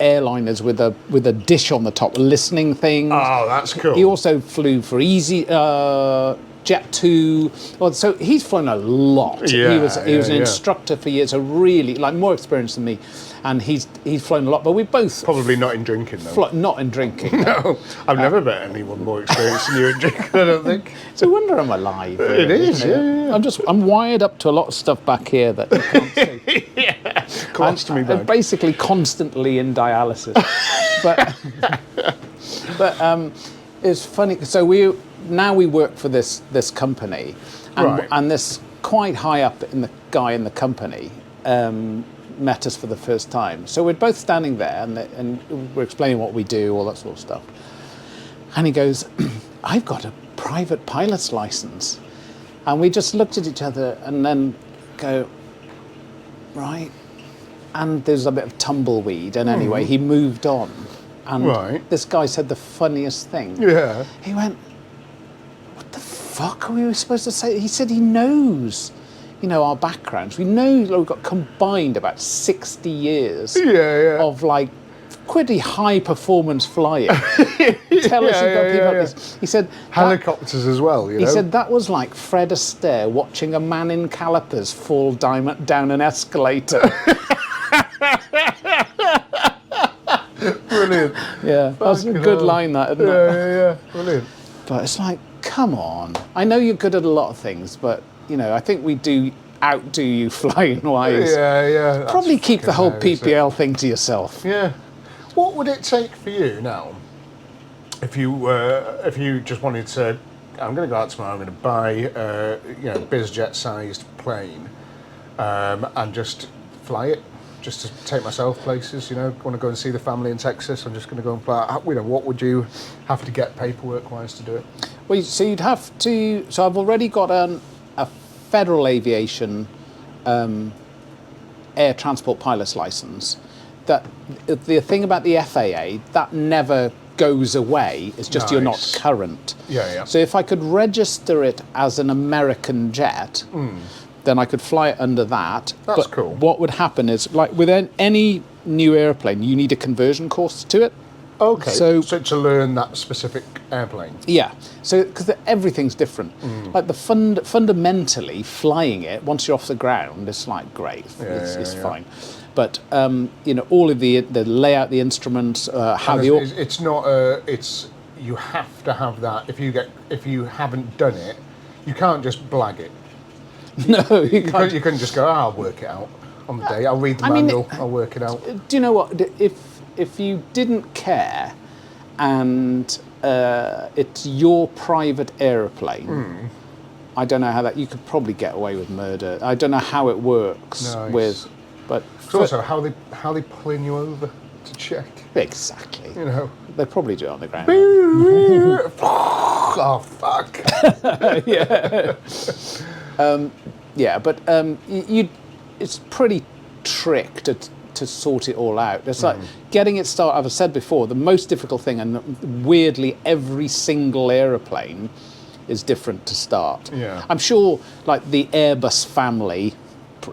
airliners with a dish on the top, listening things. Oh, that's cool. He also flew for General Jet 2. Well, so he's flown a lot. He was an instructor for years, so really like more experienced than me, and he's flown a lot. But we both Probably not in drinking though. not in drinking. No, I've never met anyone more experienced than you in drinking. I don't think. It's a wonder I'm alive. Really, It is, isn't it? I'm wired up to a lot of stuff back here that you can't see. Constantly I'm bad. basically constantly in dialysis. but it's funny. So we work for this company, Right. and this quite high up in the guy in the company met us for the first time. So we're both standing there, and we're explaining what we do, all that sort of stuff. And he goes, "I've got a private pilot's license," and we just looked at each other and then go, "Right." And there's a bit of tumbleweed, and anyway, he moved on. And this guy said the funniest thing. Yeah. He went, "What the fuck are we supposed to say?" He said he knows, our backgrounds. We know we've got combined about 60 years of like pretty high performance flying. Tell us you've got to keep up this. He said helicopters as well. He said that was like Fred Astaire watching a man in calipers fall down an escalator. Brilliant. Yeah, that's a good line, that, isn't it? Yeah. Brilliant. But it's like, come on. I know you're good at a lot of things, but, I think we do outdo you flying-wise. Yeah. Probably keep the whole PPL thing to yourself. Yeah. What would it take for you now, if you just wanted to, I'm going to go out tomorrow, I'm going to buy a BizJet-sized plane and just fly it? Just to take myself places, want to go and see the family in Texas. I'm just going to go and fly. What would you have to get paperwork-wise to do it? Well, so you'd have to. So I've already got a federal aviation air transport pilot's license. That the thing about the FAA that never goes away. It's just you're not current. Yeah. So if I could register it as an American jet. Then I could fly it under that. That's cool. What would happen is, like with any new airplane, you need a conversion course to it. Okay. So to learn that specific airplane. Yeah. So because everything's different. Like fundamentally flying it once you're off the ground, it's like great. It's fine. But all of the layout, the instruments, how it's not. It's you have to have that. If you haven't done it, you can't just blag it. No, you can't. You couldn't just go, I'll work it out on the day. I'll read the manual. I'll work it out. Do you know what? If you didn't care and it's your private aeroplane, I don't know how that... You could probably get away with murder. I don't know how it works with... But it's also how they pulling you over to check. Exactly. They probably do it on the ground. Oh, fuck. Yeah. But it's pretty trick to sort it all out. It's like getting it started. I've said before, the most difficult thing, and weirdly, every single aeroplane is different to start. Yeah. I'm sure, like the Airbus family,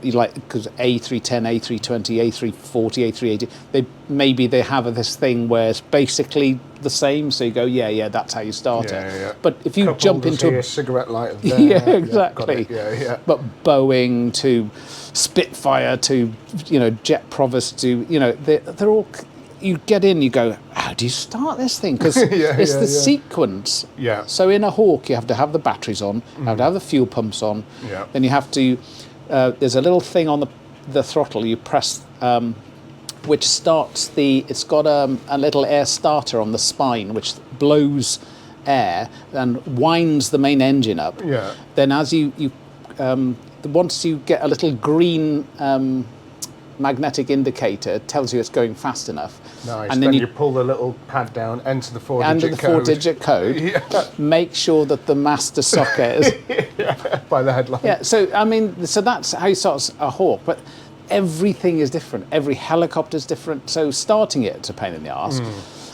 like because A310, A320, A340, A380, they have this thing where it's basically the same. So you go, yeah, that's how you start it. But if you jump into a cigarette lighter there. Yeah, exactly. Yeah. But Boeing to Spitfire to Jet Provost to they're all. You get in, you go, how do you start this thing? Because it's the sequence. Yeah. So in a Hawk, you have to have the batteries on, you have to have the fuel pumps on. Yeah. Then you have to. There's a little thing on the throttle you press, which starts it's got a little air starter on the spine, which blows air and winds the main engine up. Yeah. Then as you once you get a little green magnetic indicator, it tells you it's going fast enough. Nice. And then you pull the little pad down, enter the four-digit code. Yeah. Make sure that the master socket is by the headlight. Yeah. So so that's how you start a Hawk, but everything is different. Every helicopter is different. So starting it's a pain in the arse.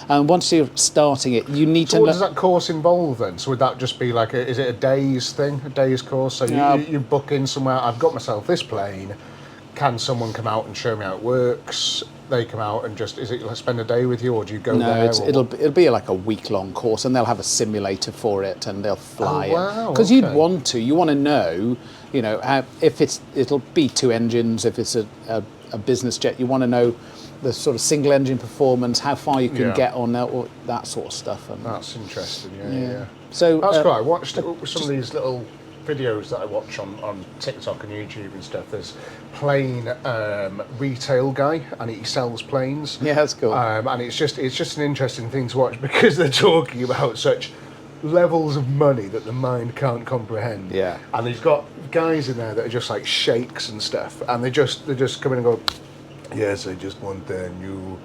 And once you're starting it, you need to. So what does that course involve then? So would that just be like is it a day's thing, a day's course? So you book in somewhere. I've got myself this plane. Can someone come out and show me how it works? they come out and just, is it like spend a day with you, or do you go No, there? it'll be like a week-long course, and they'll have a simulator for it, and they'll fly it. Wow, Because okay. you want to know, how, if it'll be 2 engines, if it's a business jet, you want to know the sort of single engine performance, how far you can get on that, or that sort of stuff. And That's interesting, yeah. So That's cool. I watched some of these little videos that I watch on TikTok and YouTube and stuff. There's plane retail guy, and he sells planes. Yeah, that's cool. And it's just an interesting thing to watch, because they're talking about such levels of money that the mind can't comprehend. Yeah. And he's got guys in there that are just like sheikhs and stuff, and they just come in and go, yes, I just want a new.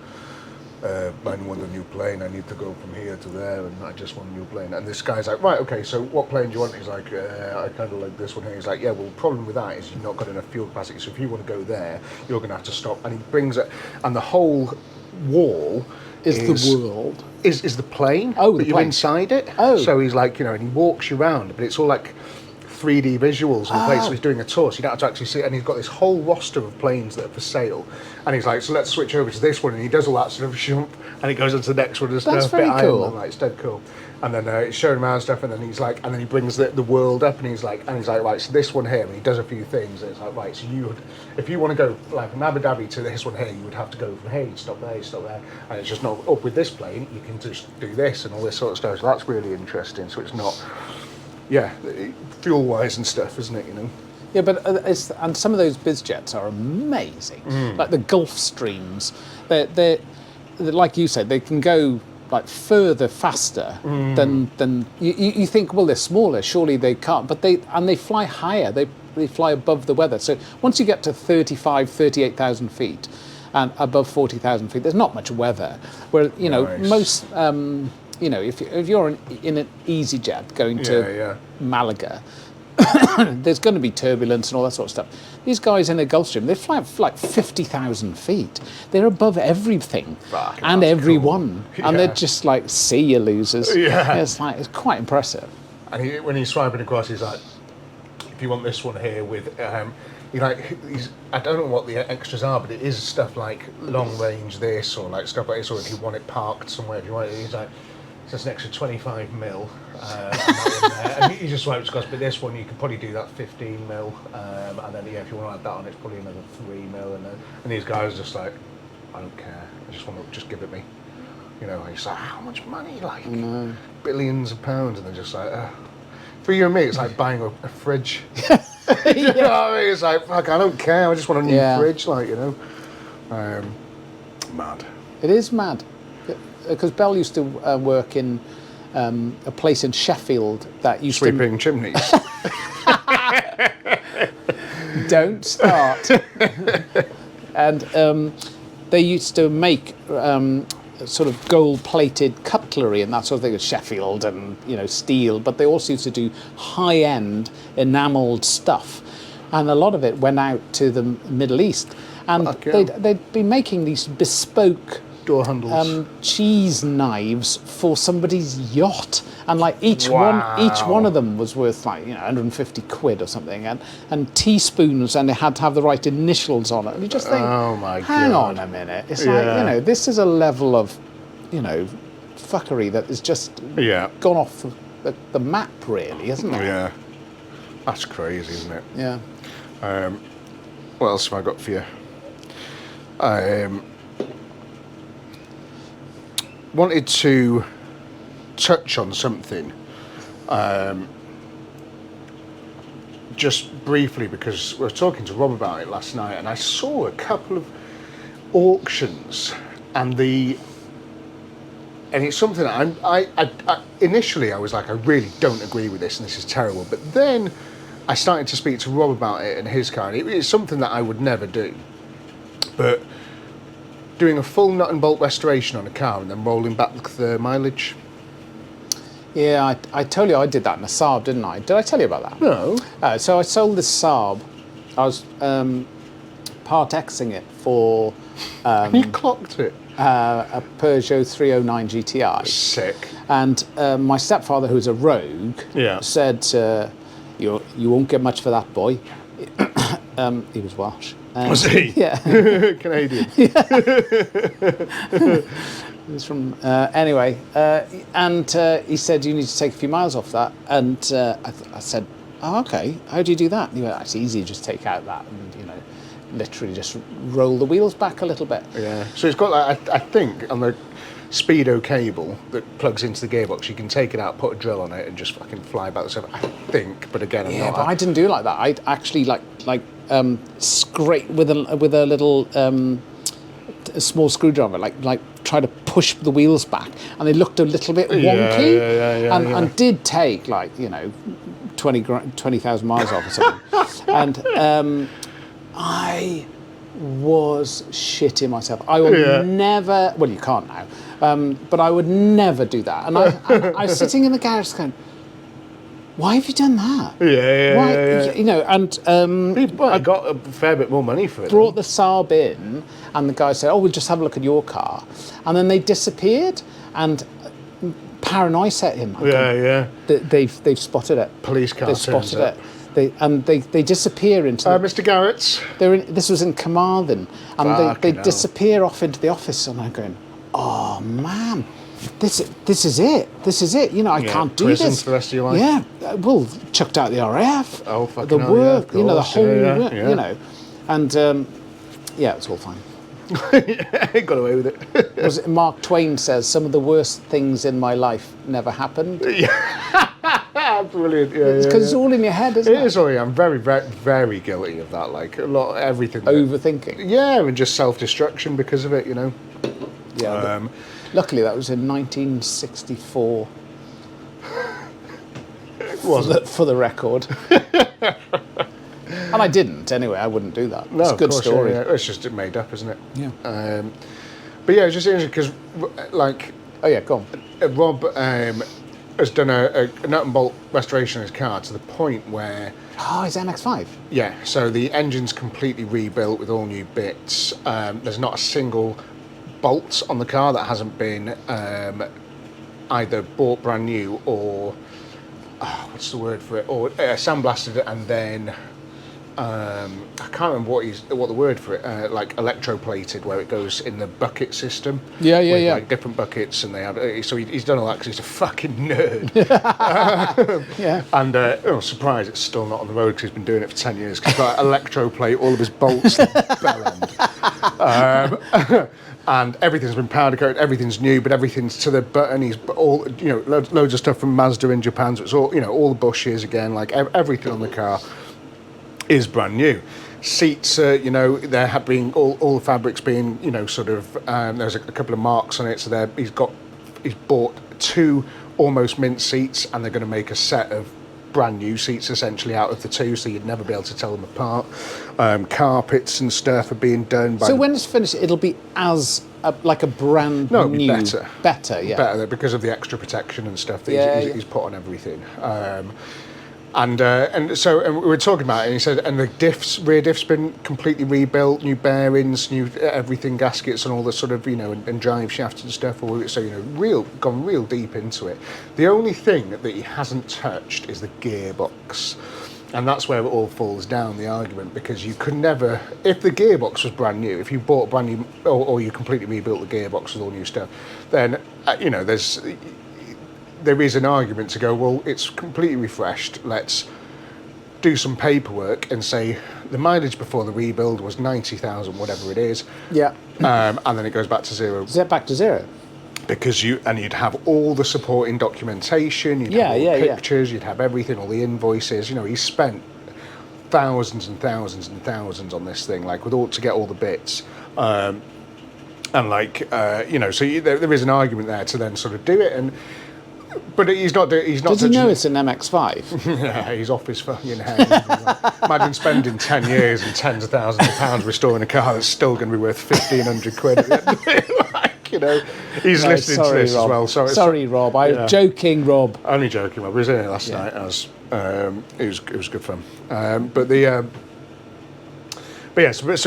I want a new plane. I need to go from here to there, and I just want a new plane. And this guy's like, right, okay, so what plane do you want? He's like, I kind of like this one here. He's like, yeah, well, the problem with that is you've not got enough fuel capacity. So if you want to go there, you're going to have to stop. And he brings it, and the whole wall is the world. Is the plane? Oh, but the you're plane. inside it. Oh. So he's like, and he walks you around, but it's all like 3D visuals and the place. So he's doing a tour, so you don't have to actually see it. And he's got this whole roster of planes that are for sale. And he's like, so let's switch over to this one. And he does all that sort of shump, and he goes on to the next one and stuff. That's very cool. And like, it's dead cool. And then it's showing him around stuff, and then he's like, and then he brings the world up, and he's like, right, so this one here, and he does a few things. And it's like, right, so if you want to go like from Abu Dhabi to this one here, you would have to go from here, you'd stop there, you stop there, and it's just not up with this plane. You can just do this and all this sort of stuff. So that's really interesting. So it's not, fuel wise and stuff, isn't it? Yeah, but and some of those biz jets are amazing. Like the Gulf Streams, they're like you said, they can go like further, faster than you think. Well, they're smaller, surely they can't. But they fly higher. They fly above the weather. So once you get to 38,000 feet and above 40,000 feet, there's not much weather. Where Nice. most if you're in an easy jet going to Malaga. There's going to be turbulence and all that sort of stuff. These guys in the Gulfstream, they fly for like 50,000 feet. They're above everything and everyone. Cool. And they're just like, see you losers. Yeah. It's quite impressive. And when he's swiping across, he's like, if you want this one here with, I don't know what the extras are, but it is stuff like long range this, or like stuff like this, or if you want it parked somewhere, if you want it, he's like, it's an extra 25 mil. And he just swipes across, but this one you could probably do that 15 mil, and then if you want to add that on, it's probably another 3 mil, and these guys are just like, I don't care, I just want to just give it me, and it's like, how much money, like billions of pounds, and they're just like, for you and me, it's like buying a fridge. You know what I mean? It's like, fuck, I don't care, I just want a new fridge, mad. It is mad. Because Belle used to work in a place in Sheffield that used Sweeping chimneys. Don't start. And they used to make sort of gold-plated cutlery and that sort of thing, Sheffield and steel. But they also used to do high-end enamelled stuff, and a lot of it went out to the Middle East. And they'd be making these bespoke door handles, cheese knives for somebody's yacht, and like each one of them was worth like 150 quid or something, and teaspoons, and they had to have the right initials on it. And you just think, oh my hang God. on a minute, it's like this is a level of fuckery that is just gone off the map, really, isn't it? Yeah, that's crazy, isn't it? Yeah. What else have I got for you? Wanted to touch on something just briefly, because we were talking to Rob about it last night, and I saw a couple of auctions, and it's something that I initially I was like, I really don't agree with this, and this is terrible, but then I started to speak to Rob about it and his car, and it's something that I would never do, but doing a full nut and bolt restoration on a car and then rolling back the mileage. Yeah, I told you I did that in a Saab, didn't I? Did I tell you about that? No. So I sold this Saab. I was Part Xing it for You clocked it. a Peugeot 309 GTI. Sick. And my stepfather, who's a rogue, Yeah. said, you won't get much for that, boy. He was Welsh. Was he? Yeah. Canadian. He was from anyway, and he said you need to take a few miles off that, and I said, oh, okay. How do you do that? And he went, it's easy. Just take out that, and literally just roll the wheels back a little bit. Yeah. So it's got like I think on the Speedo cable that plugs into the gearbox, you can take it out, put a drill on it, and just fucking fly back. So I think, but again, I'm not. But I didn't do it like that. I actually like scrape with a little a small screwdriver, like try to push the wheels back, and they looked a little bit wonky, and did take 20,000 miles off or something, and I was shitting myself. I would never. Well, you can't now, but I would never do that. And I was sitting in the garage going, why have you done that? Why? And I got a fair bit more money for it. Brought the Saab in, and the guy said, "Oh, we'll just have a look at your car," and then they disappeared, and paranoia set him. They've spotted it. Police car. They've spotted it. They disappear into Mr. Garratt's. This was in Carmarthen, and they disappear off into the office, and I'm going, oh man. This is it. I can't do prison this for the rest of your life. Yeah, well, chucked out the RAF. Oh, fucking the hell, work. yeah, of the course, whole yeah. and it's all fine. Got away with it. Was it Mark Twain says some of the worst things in my life never happened. Brilliant. It's because it's all in your head, isn't it? It is. Oh, yeah. I'm very, very, very guilty of that. Like everything. Overthinking. Yeah, and just self-destruction because of it. Yeah. Luckily, that was in 1964. For the record. And I didn't anyway. I wouldn't do that. No, it's a good story. Yeah. It's just made up, isn't it? Yeah. But yeah, it's just interesting because, oh yeah, go on. Rob has done a nut and bolt restoration of his car to the point where. Oh, it's MX-5. Yeah. So the engine's completely rebuilt with all new bits. There's not a single bolt on the car that hasn't been either bought brand new or what's the word for it, or sandblasted and then I can't remember what the word for it, like electroplated, where it goes in the bucket system. Yeah. Like different buckets, and they have. So he's done all that because he's a fucking nerd. Yeah. And oh, surprise, it's still not on the road because he's been doing it for 10 years. Because he's got electroplate all of his bolts at the bell end. And everything's been powder coated, everything's new, but everything's to the button. He's all, loads of stuff from Mazda in Japan. So it's all, all the bushes again, like everything on the car is brand new. Seats, there have been all the fabrics being, sort of. There's a couple of marks on it, so he's bought 2 almost mint seats, and they're going to make a set of brand new seats essentially out of the 2, so you'd never be able to tell them apart. Carpets and stuff are being done. So when it's finished, it'll be like a brand new. No, it'll be better. Better, yeah. Better because of the extra protection and stuff that he's put on everything. And we were talking about it, and he said, and the rear diff's been completely rebuilt, new bearings, new everything, gaskets, and all the sort of, and drive shafts and stuff. So, gone real deep into it. The only thing that he hasn't touched is the gearbox. And that's where it all falls down, the argument, because you could never, if the gearbox was brand new, if you bought a brand new, or you completely rebuilt the gearbox with all new stuff, then, there is an argument to go, well, it's completely refreshed, let's do some paperwork and say the mileage before the rebuild was 90,000, whatever it is. Yeah. And then it goes back to zero. Is it back to zero? Because you'd have all the supporting documentation, you'd have all the pictures, you'd have everything, all the invoices. He's spent thousands and thousands and thousands on this thing, to get all the bits. So there is an argument there to then sort of do it, but he's not. Does he know it's an MX-5? Yeah, he's off his fucking head. Imagine spending 10 years and tens of thousands of pounds restoring a car that's still going to be worth 1,500 quid. He's listening to this Rob. as well. Sorry, Rob. I was joking, Rob. Only joking, Rob. We was in here last night. It was good fun. So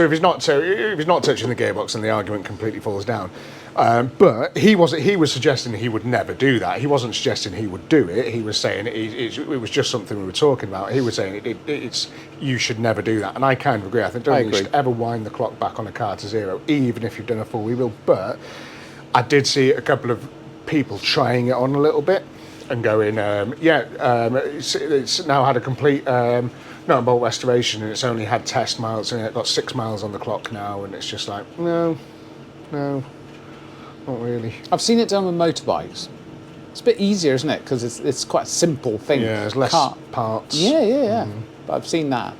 if he's not touching the gearbox, then the argument completely falls down. But he was suggesting he would never do that. He wasn't suggesting he would do it. He was saying it was just something we were talking about. He was saying it's you should never do that, and I kind of agree. I think you should ever wind the clock back on a car to zero, even if you've done a full rebuild. But I did see a couple of people trying it on a little bit and going, it's now had a complete nut and bolt restoration, and it's only had test miles, and it got 6 miles on the clock now, and it's just like, no, not really. I've seen it done with motorbikes. It's a bit easier, isn't it? Because it's quite a simple thing. Yeah, there's less parts. Yeah. But I've seen that.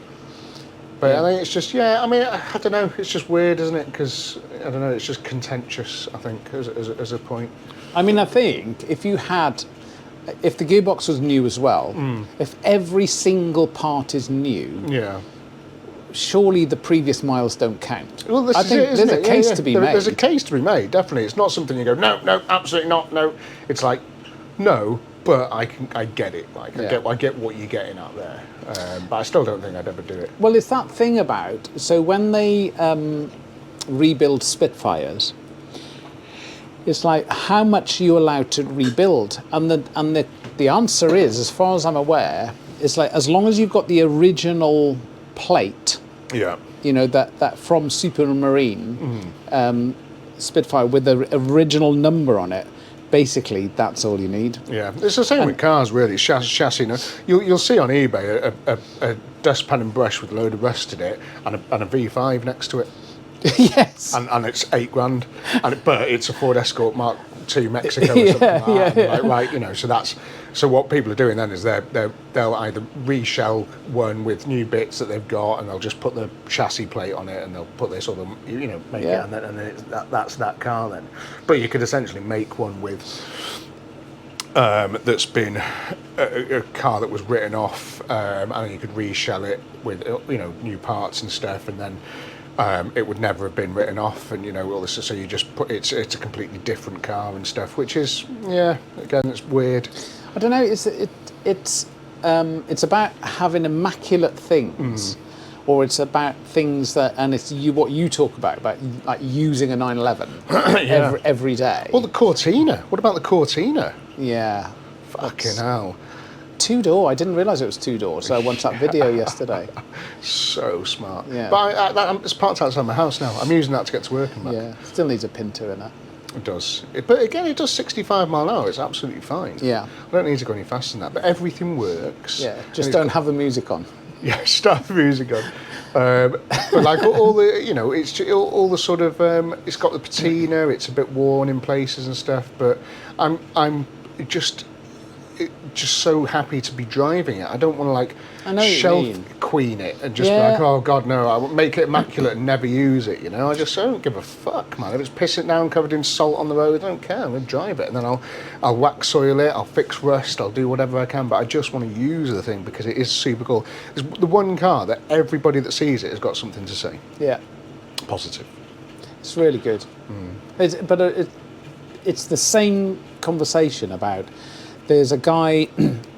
But I think it's just, I don't know, it's just weird, isn't it? Because, I don't know, it's just contentious, I think, as a point. I mean, I think if the gearbox was new as well, if every single part is new, surely the previous miles don't count. Well, I think there's a case to be made. There's a case to be made, definitely. It's not something you go, no, absolutely not, no. It's like, no, but I get it. Like, I get what you're getting out there. But I still don't think I'd ever do it. Well, it's that thing about, so when they rebuild Spitfires, it's like, how much are you allowed to rebuild? And the answer is, as far as I'm aware, it's like, as long as you've got the original plate, that from Supermarine Spitfire with the original number on it, basically that's all you need. Yeah, it's the same with cars, really. Chassis. You'll see on eBay a dustpan and brush with a load of rust in it and a V5 next to it. Yes. And it's $8,000, but it's a Ford Escort Mark II Mexico or something like that. Right, so what people are doing then is they'll either reshell one with new bits that they've got, and they'll just put the chassis plate on it, and they'll put this other, make it, and then that's that car then. But you could essentially make one with that's been a car that was written off, and you could reshell it with new parts and stuff, and then it would never have been written off, and all this. So you just put it's a completely different car and stuff, which is again, it's weird. I don't know. It's about having immaculate things, or it's about things that, and it's what you talk about like using a 911 every day. Well, the Cortina. What about the Cortina? Yeah. Fucking hell. 2-door. I didn't realise it was 2-door, so I watched that video yesterday. So smart. Yeah. But it's parked outside my house now. I'm using that to get to work and back. Yeah. Still needs a Pinto in it. It does. But again, it does 65 mile an hour. It's absolutely fine. Yeah. I don't need to go any faster than that. But everything works. Yeah. Just don't have the music on. Yeah, start the music on. But like all the, it's all the sort of, it's got the patina. It's a bit worn in places and stuff. But I'm just so happy to be driving it. I don't want to shelf queen it and just be like, oh God, no, I will make it immaculate and never use it. I don't give a fuck, man. If it's pissing down, covered in salt on the road, I don't care. I'm gonna drive it, and then I'll wax soil it, I'll fix rust, I'll do whatever I can. But I just want to use the thing because it is super cool. It's the one car that everybody that sees it has got something to say. Yeah. Positive. It's really good. It's the same conversation about. There's a guy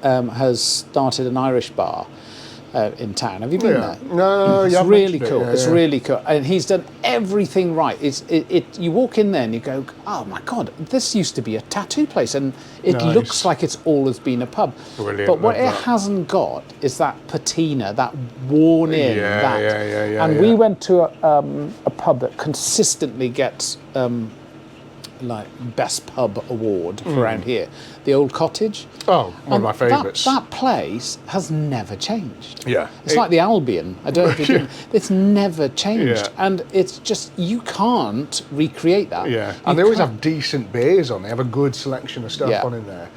has started an Irish bar in town. Have you been there? No, it's really cool. It's really cool, and he's done everything right. You walk in there and you go, oh my God, this used to be a tattoo place, and it looks like it's always been a pub. Brilliant. But what it hasn't got is that patina, that worn in. And we went to a pub that consistently gets. Best pub award for around here, the Old Cottage. Oh, one of my favourites. That place has never changed. Yeah, it's like the Albion. I don't know if you it's never changed, Yeah. and it's just you can't recreate that. Yeah, and they always have decent beers on. They have a good selection of stuff on in there.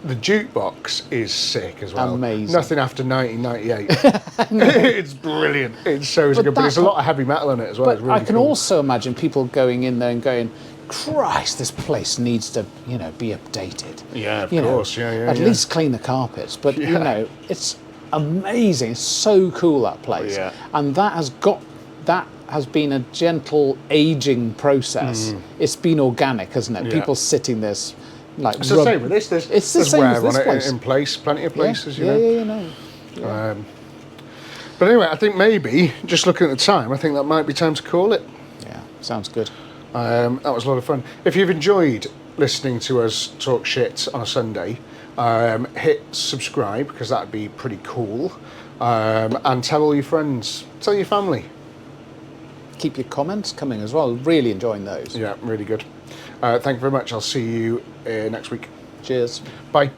The jukebox is sick as well. Amazing. Nothing after 1998. It's brilliant. It's so good, but there's a lot of heavy metal in it as well. But it's really I can also imagine people going in there and going, Christ, this place needs to, be updated. Yeah, of course. At least clean the carpets. But it's amazing. It's so cool, that place. Yeah. And that has been a gentle aging process. It's been organic, hasn't it? Yeah. People sitting there it's the same with this. It's the there's same wear as this on place. it in place, plenty of places, Yeah. But anyway, I think maybe, just looking at the time, I think that might be time to call it. Yeah, sounds good. That was a lot of fun. If you've enjoyed listening to us talk shit on a Sunday, hit subscribe, because that'd be pretty cool. And tell all your friends, tell your family. Keep your comments coming as well. Really enjoying those. Yeah, really good. Thank you very much. I'll see you next week. Cheers. Bye.